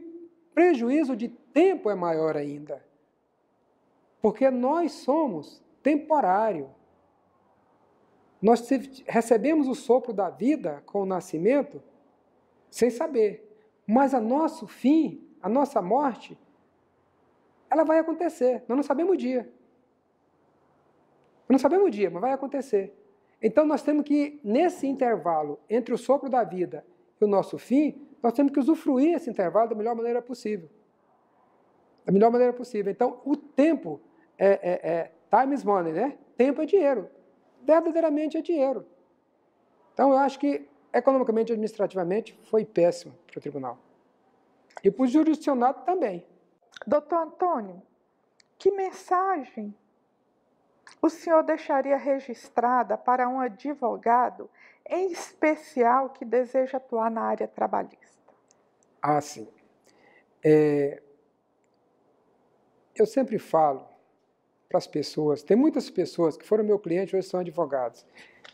prejuízo de tempo é maior ainda, porque nós somos temporário. Nós recebemos o sopro da vida com o nascimento sem saber, mas a nosso fim, a nossa morte, ela vai acontecer, nós não sabemos o dia. Nós não sabemos o dia, mas vai acontecer. Então, nós temos que, nesse intervalo entre o sopro da vida e o nosso fim, nós temos que usufruir esse intervalo da melhor maneira possível. Da melhor maneira possível. Então, o tempo time is money, né? Tempo é dinheiro. Verdadeiramente é dinheiro. Então, eu acho que, economicamente e administrativamente, foi péssimo para o tribunal. E para o jurisdicionado também. Doutor Antônio, que mensagem o senhor deixaria registrada para um advogado, em especial que deseja atuar na área trabalhista? Ah, sim. Eu sempre falo para as pessoas, tem muitas pessoas que foram meu cliente hoje são advogados,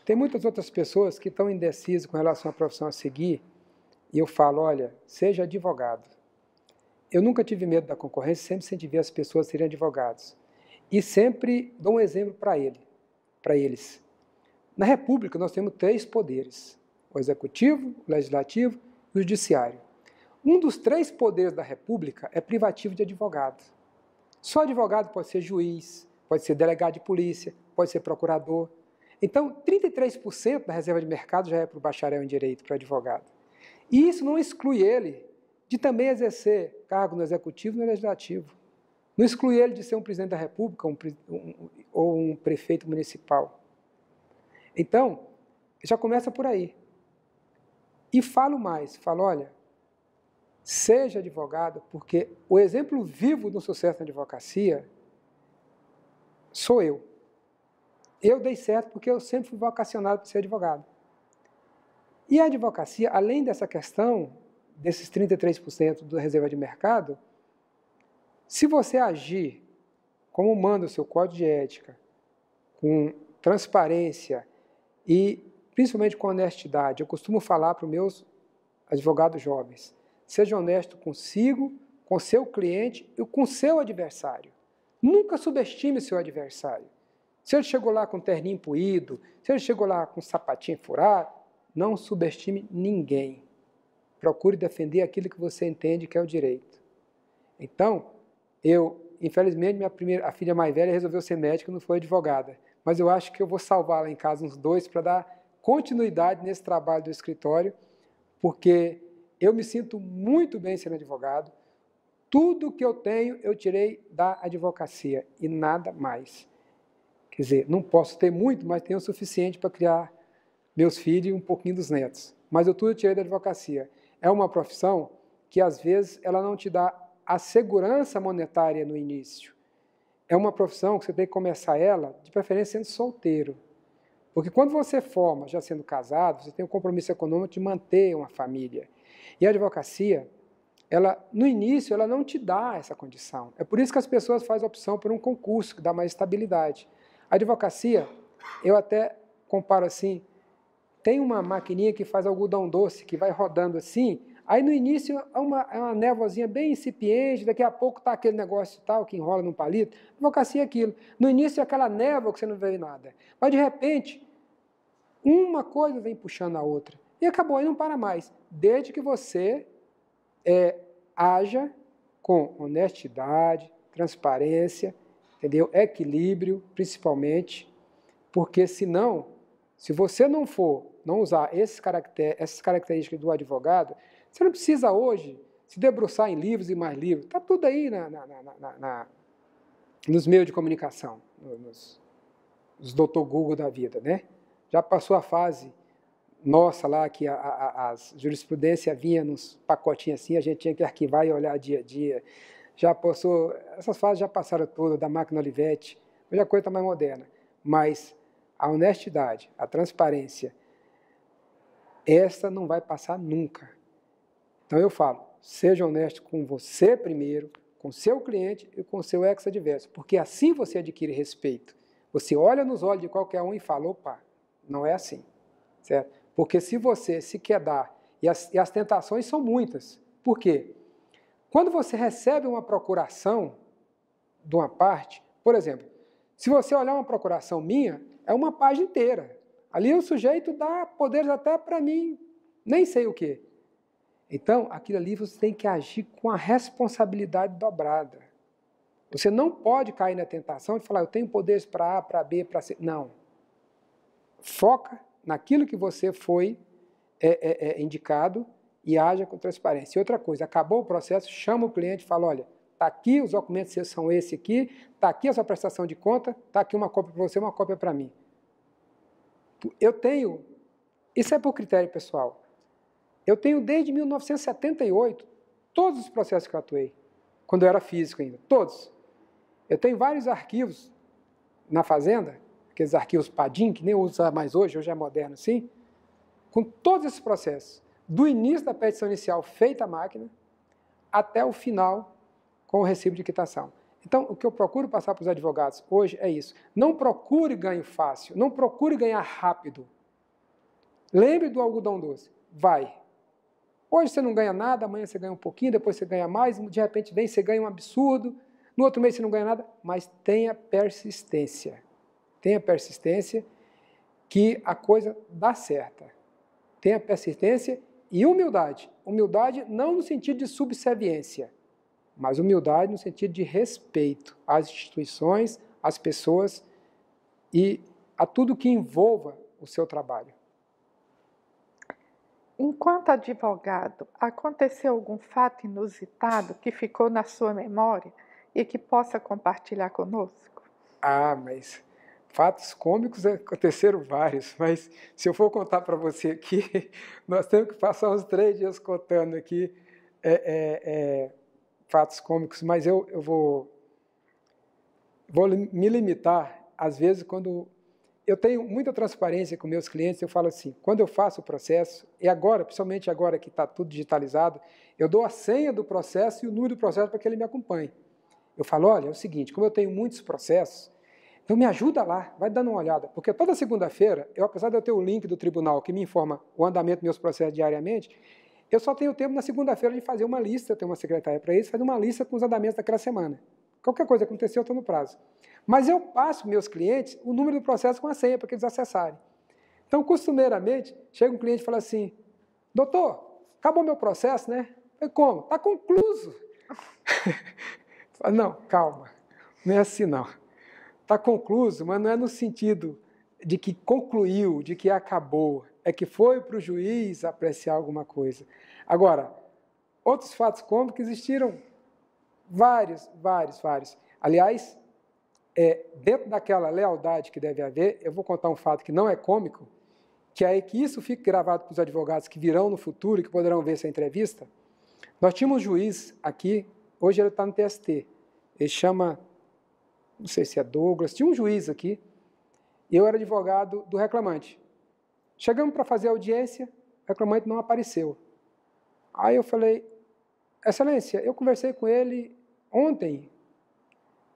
tem muitas outras pessoas que estão indecisas com relação à profissão a seguir, e eu falo, olha, seja advogado. Eu nunca tive medo da concorrência, sempre incentivei as pessoas a serem advogados. E sempre dou um exemplo para eles. Na República, nós temos 3 poderes, o Executivo, o Legislativo e o Judiciário. Um dos 3 poderes da República é privativo de advogado. Só advogado pode ser juiz, pode ser delegado de polícia, pode ser procurador. Então, 33% da reserva de mercado já é para o bacharel em direito, para o advogado. E isso não exclui ele de também exercer cargo no Executivo e no Legislativo. Não exclui ele de ser um presidente da República ou um prefeito municipal. Então, já começa por aí. E falo mais, olha, seja advogado, porque o exemplo vivo do sucesso na advocacia sou eu. Eu dei certo porque eu sempre fui vocacionado para ser advogado. E a advocacia, além dessa questão, desses 33% da reserva de mercado, se você agir como manda o seu código de ética, com transparência e principalmente com honestidade, eu costumo falar para os meus advogados jovens, seja honesto consigo, com seu cliente e com seu adversário. Nunca subestime seu adversário. Se ele chegou lá com terninho puído, se ele chegou lá com sapatinho furado, não subestime ninguém. Procure defender aquilo que você entende que é o direito. Então, infelizmente, a filha mais velha resolveu ser médica e não foi advogada. Mas eu acho que eu vou salvar lá em casa uns 2 para dar continuidade nesse trabalho do escritório, porque eu me sinto muito bem sendo advogado. Tudo que eu tenho, eu tirei da advocacia e nada mais. Quer dizer, não posso ter muito, mas tenho o suficiente para criar meus filhos e um pouquinho dos netos. Mas eu tudo tirei da advocacia. É uma profissão que, às vezes, ela não te dá a segurança monetária no início. É uma profissão que você tem que começar ela, de preferência, sendo solteiro. Porque quando você forma, já sendo casado, você tem um compromisso econômico de manter uma família. E a advocacia, no início, ela não te dá essa condição. É por isso que as pessoas fazem opção por um concurso, que dá mais estabilidade. A advocacia, eu até comparo assim, tem uma maquininha que faz algodão doce, que vai rodando assim, aí no início é uma névoazinha bem incipiente, daqui a pouco está aquele negócio tal, que enrola num palito, advocacia é aquilo. No início é aquela névoa que você não vê nada, mas de repente, uma coisa vem puxando a outra, e acabou, aí não para mais, desde que você haja com honestidade, transparência, entendeu? Equilíbrio, principalmente, porque senão, se você não usar essas características do advogado, você não precisa hoje se debruçar em livros e mais livros. Está tudo aí nos meios de comunicação, nos Dr. Google da vida, né? Já passou a fase nossa lá, que a jurisprudência vinha nos pacotinhos assim, a gente tinha que arquivar e olhar dia a dia. Já passou, essas fases já passaram todas, da máquina Olivetti, hoje a coisa está mais moderna. Mas a honestidade, a transparência, essa não vai passar nunca. Então eu falo, seja honesto com você primeiro, com seu cliente e com seu ex-adverso, porque assim você adquire respeito. Você olha nos olhos de qualquer um e fala, opa, não é assim, certo? Porque se você se quer dar, e as tentações são muitas. Por quê? Quando você recebe uma procuração de uma parte, por exemplo, se você olhar uma procuração minha, é uma página inteira. Ali o sujeito dá poderes até para mim, nem sei o quê. Então, aquilo ali você tem que agir com a responsabilidade dobrada. Você não pode cair na tentação de falar, eu tenho poderes para A, para B, para C. Não. Foca naquilo que você foi indicado e haja com transparência. E outra coisa, acabou o processo, chama o cliente e fala, olha, está aqui, os documentos são esse aqui, está aqui a sua prestação de conta, está aqui uma cópia para você, uma cópia para mim. Eu tenho, isso é por critério pessoal, eu tenho desde 1978 todos os processos que eu atuei, quando eu era físico ainda, todos. Eu tenho vários arquivos na fazenda, aqueles arquivos PADIM, que nem usa mais hoje é moderno assim, com todos esses processos, do início da petição inicial feita à máquina, até o final com o recibo de quitação. Então, o que eu procuro passar para os advogados hoje é isso. Não procure ganho fácil, não procure ganhar rápido. Lembre do algodão doce. Vai. Hoje você não ganha nada, amanhã você ganha um pouquinho, depois você ganha mais, de repente vem, você ganha um absurdo, no outro mês você não ganha nada, mas tenha persistência. Tenha persistência que a coisa dá certa. Tenha persistência e humildade. Humildade não no sentido de subserviência, mas humildade no sentido de respeito às instituições, às pessoas e a tudo que envolva o seu trabalho. Enquanto advogado, aconteceu algum fato inusitado que ficou na sua memória e que possa compartilhar conosco? Mas fatos cômicos aconteceram vários, mas se eu for contar para você aqui, nós temos que passar uns 3 dias contando aqui fatos cômicos, mas eu vou me limitar, às vezes, quando eu tenho muita transparência com meus clientes, eu falo assim, quando eu faço o processo, e agora, principalmente agora que está tudo digitalizado, eu dou a senha do processo e o número do processo para que ele me acompanhe. Eu falo, olha, é o seguinte, como eu tenho muitos processos, então me ajuda lá, vai dando uma olhada, porque toda segunda-feira, apesar de eu ter o link do tribunal que me informa o andamento dos meus processos diariamente, eu só tenho tempo na segunda-feira de fazer uma lista, eu tenho uma secretária para isso, fazer uma lista com os andamentos daquela semana. Qualquer coisa que aconteceu, eu estou no prazo. Mas eu passo para meus clientes o número do processo com a senha para que eles acessarem. Então, costumeiramente, chega um cliente e fala assim, doutor, acabou meu processo, né? Eu falei, como? Está concluso. Não, calma, não é assim não. Está concluso, mas não é no sentido de que concluiu, de que acabou, é que foi para o juiz apreciar alguma coisa. Agora, outros fatos cômicos existiram vários. Aliás, dentro daquela lealdade que deve haver, eu vou contar um fato que não é cômico, que é que isso fique gravado para os advogados que virão no futuro e que poderão ver essa entrevista. Nós tínhamos um juiz aqui, hoje ele está no TST, ele chama, não sei se é Douglas, tinha um juiz aqui, e eu era advogado do reclamante. Chegamos para fazer a audiência, o reclamante não apareceu. Aí eu falei, excelência, eu conversei com ele ontem,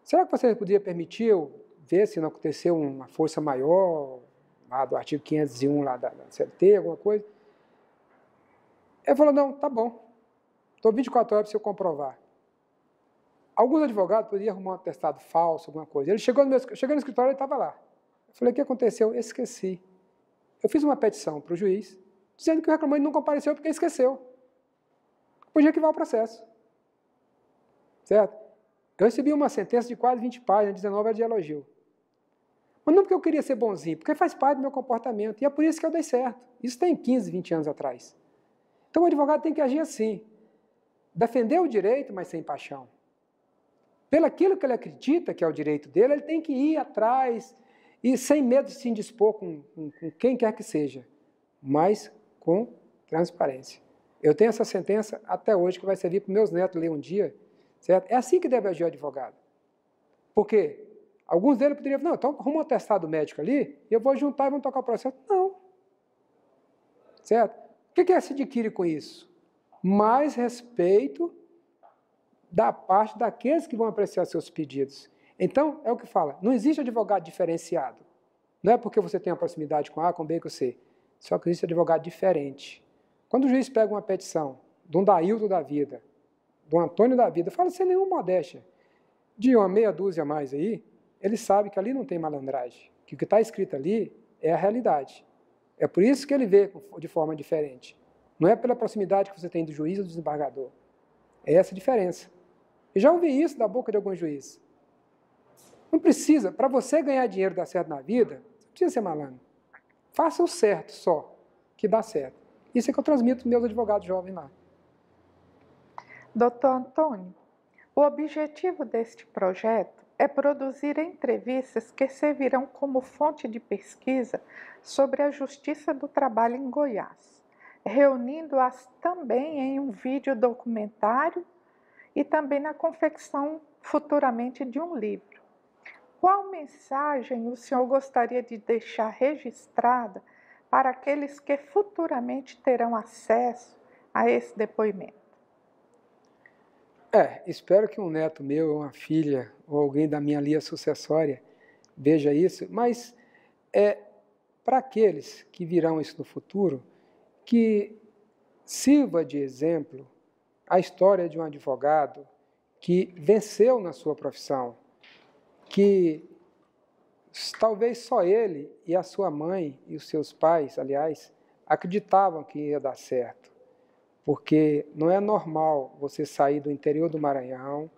será que você poderia permitir eu ver se não aconteceu uma força maior, lá do artigo 501 lá da CLT, alguma coisa? Ele falou, não, tá bom, estou 24 horas para você comprovar. Alguns advogados poderiam arrumar um atestado falso, alguma coisa. Ele chegou no escritório, ele estava lá. Eu falei, o que aconteceu? Eu esqueci. Eu fiz uma petição para o juiz, dizendo que o reclamante não compareceu porque esqueceu. Podia arquivar o processo. Certo? Eu recebi uma sentença de quase 20 páginas, 19 era de elogio. Mas não porque eu queria ser bonzinho, porque faz parte do meu comportamento. E é por isso que eu dei certo. Isso tem 15, 20 anos atrás. Então o advogado tem que agir assim. Defender o direito, mas sem paixão. Pelo aquilo que ele acredita que é o direito dele, ele tem que ir atrás e sem medo de se indispor com quem quer que seja, mas com transparência. Eu tenho essa sentença até hoje que vai servir para meus netos ler um dia, certo? É assim que deve agir o advogado. Por quê? Alguns deles poderiam falar, não, então arruma um atestado médico ali e eu vou juntar e vamos tocar o processo. Não. Certo? O que se adquire com isso? Mais respeito da parte daqueles que vão apreciar seus pedidos. Então, é o que fala, não existe advogado diferenciado. Não é porque você tem a proximidade com A, com B, com C. Só que existe advogado diferente. Quando o juiz pega uma petição de um Dailton da vida, do Antônio da vida, fala sem nenhuma modéstia, de uma meia dúzia a mais aí, ele sabe que ali não tem malandragem, que o que está escrito ali é a realidade. É por isso que ele vê de forma diferente. Não é pela proximidade que você tem do juiz ou do desembargador. É essa a diferença. Eu já ouvi isso da boca de alguns juízes. Não precisa, para você ganhar dinheiro e dar certo na vida, você não precisa ser malandro. Faça o certo só, que dá certo. Isso é que eu transmito para meus advogados jovens lá. Doutor Antônio, o objetivo deste projeto é produzir entrevistas que servirão como fonte de pesquisa sobre a justiça do trabalho em Goiás, reunindo-as também em um vídeo documentário e também na confecção futuramente de um livro. Qual mensagem o senhor gostaria de deixar registrada para aqueles que futuramente terão acesso a esse depoimento? Espero que um neto meu, uma filha, ou alguém da minha linha sucessória veja isso, mas para aqueles que virão isso no futuro, que sirva de exemplo a história de um advogado que venceu na sua profissão, que talvez só ele e a sua mãe e os seus pais, aliás, acreditavam que ia dar certo. Porque não é normal você sair do interior do Maranhão,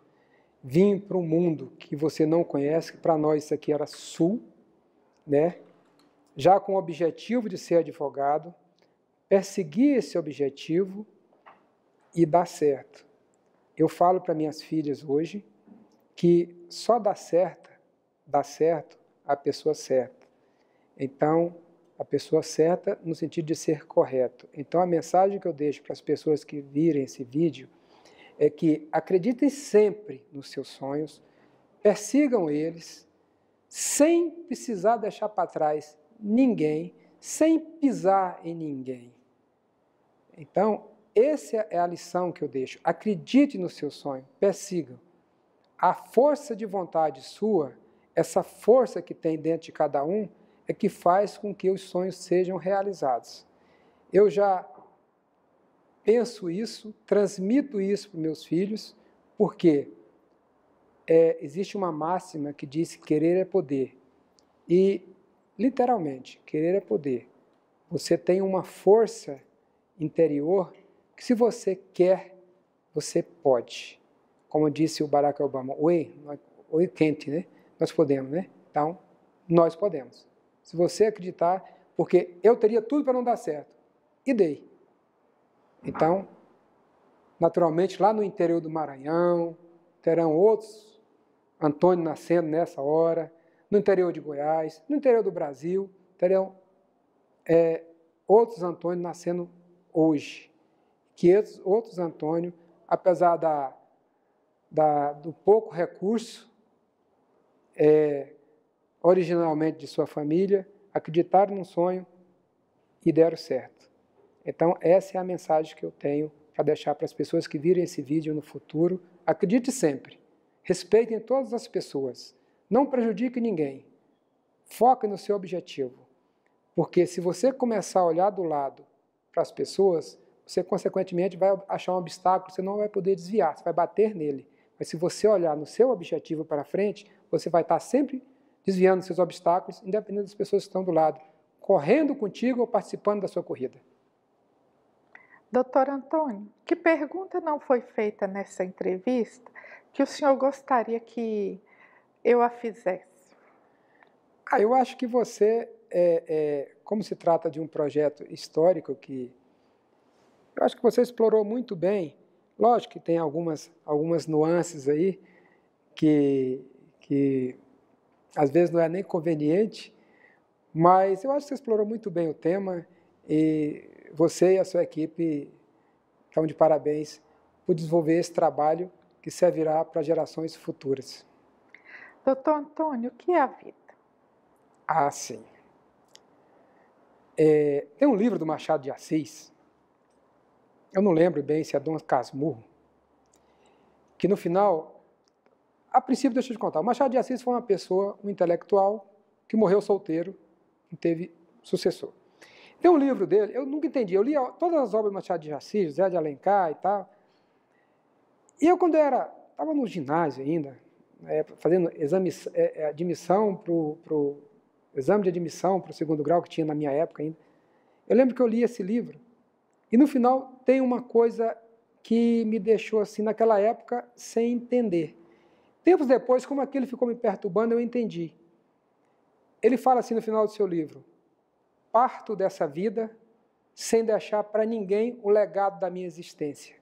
vir para um mundo que você não conhece, que para nós isso aqui era sul, né? Já com o objetivo de ser advogado, perseguir esse objetivo e dar certo. Eu falo para minhas filhas hoje que só dá certo a pessoa certa. Então, a pessoa certa no sentido de ser correto. Então, a mensagem que eu deixo para as pessoas que virem esse vídeo é que acreditem sempre nos seus sonhos, persigam eles, sem precisar deixar para trás ninguém, sem pisar em ninguém. Então, essa é a lição que eu deixo. Acredite no seu sonho, persigam. A força de vontade sua, essa força que tem dentro de cada um, é que faz com que os sonhos sejam realizados. Eu já penso isso, transmito isso para meus filhos, porque existe uma máxima que diz que querer é poder. E, literalmente, querer é poder. Você tem uma força interior que, se você quer, você pode. Como disse o Barack Obama, we can't, né? Nós podemos, né? Então, nós podemos. Se você acreditar, porque eu teria tudo para não dar certo. E dei. Então, naturalmente, lá no interior do Maranhão, terão outros Antônio nascendo nessa hora, no interior de Goiás, no interior do Brasil, terão outros Antônios nascendo hoje. Que outros Antônios, apesar do pouco recurso, originalmente de sua família, acreditaram num sonho e deram certo. Então, essa é a mensagem que eu tenho para deixar para as pessoas que virem esse vídeo no futuro. Acredite sempre. Respeitem todas as pessoas. Não prejudique ninguém. Foque no seu objetivo. Porque se você começar a olhar do lado para as pessoas, você, consequentemente, vai achar um obstáculo, você não vai poder desviar, você vai bater nele. Mas se você olhar no seu objetivo para frente, você vai estar sempre desviando seus obstáculos, independente das pessoas que estão do lado, correndo contigo ou participando da sua corrida. Doutor Antônio, que pergunta não foi feita nessa entrevista que o senhor gostaria que eu a fizesse? Eu acho que você, como se trata de um projeto histórico eu acho que você explorou muito bem. Lógico que tem algumas nuances aí que às vezes não é nem conveniente, mas eu acho que você explorou muito bem o tema e você e a sua equipe estão de parabéns por desenvolver esse trabalho que servirá para gerações futuras. Doutor Antônio, o que é a vida? Ah, sim. Tem um livro do Machado de Assis, eu não lembro bem se é Dom Casmurro, que no final, a princípio, deixa eu te contar, o Machado de Assis foi uma pessoa, um intelectual, que morreu solteiro, não teve sucessor. Tem um livro dele, eu nunca entendi, eu li todas as obras do Machado de Assis, Zé de Alencar e tal, e eu quando estava no ginásio ainda, fazendo exame de admissão para o segundo grau, que tinha na minha época ainda, eu lembro que eu li esse livro, e no final tem uma coisa que me deixou assim, naquela época, sem entender. Tempos depois, como aquilo ficou me perturbando, eu entendi. Ele fala assim no final do seu livro: parto dessa vida sem deixar para ninguém o legado da minha existência.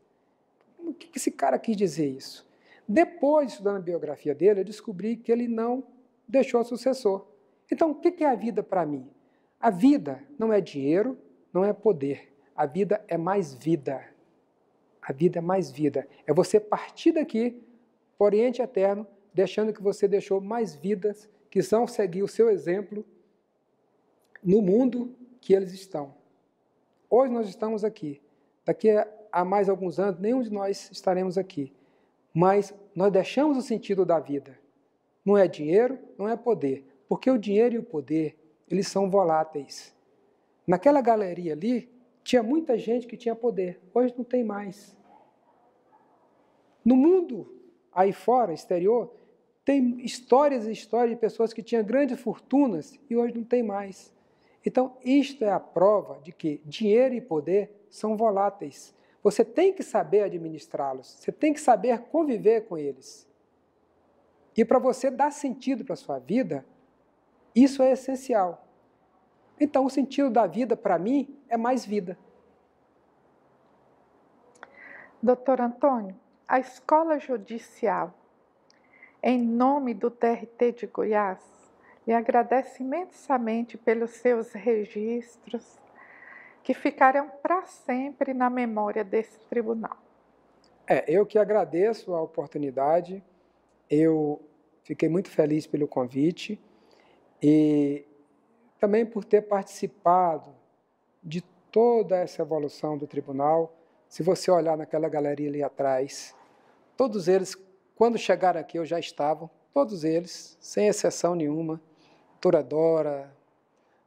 O que esse cara quis dizer isso? Depois, estudando a biografia dele, eu descobri que ele não deixou sucessor. Então, o que é a vida para mim? A vida não é dinheiro, não é poder. A vida é mais vida. A vida é mais vida. É você partir daqui para o Oriente Eterno, deixando que você deixou mais vidas que vão seguir o seu exemplo no mundo que eles estão. Hoje nós estamos aqui. Daqui a mais alguns anos, nenhum de nós estaremos aqui. Mas nós deixamos o sentido da vida. Não é dinheiro, não é poder. Porque o dinheiro e o poder, eles são voláteis. Naquela galeria ali, tinha muita gente que tinha poder. Hoje não tem mais. No mundo aí fora, exterior, tem histórias e histórias de pessoas que tinham grandes fortunas e hoje não tem mais. Então, isto é a prova de que dinheiro e poder são voláteis. Você tem que saber administrá-los, você tem que saber conviver com eles. E para você dar sentido para a sua vida, isso é essencial. Então, o sentido da vida, para mim, é mais vida. Doutor Antônio, a Escola Judicial, em nome do TRT de Goiás, lhe agradece imensamente pelos seus registros, que ficarão para sempre na memória desse tribunal. Eu que agradeço a oportunidade, eu fiquei muito feliz pelo convite e também por ter participado de toda essa evolução do tribunal. Se você olhar naquela galeria ali atrás, todos eles, quando chegaram aqui, eu já estavam, todos eles, sem exceção nenhuma, Turadora,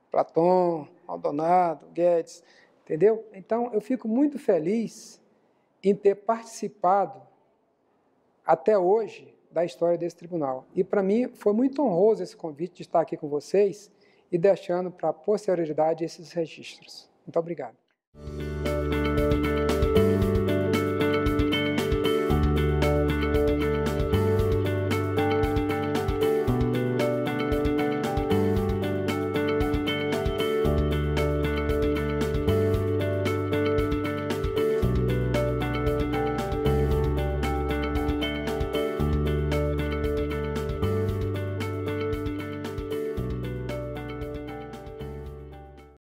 Platão, Maldonado, Guedes, entendeu? Então, eu fico muito feliz em ter participado até hoje da história desse tribunal. E para mim foi muito honroso esse convite de estar aqui com vocês e deixando para a posterioridade esses registros. Muito obrigado.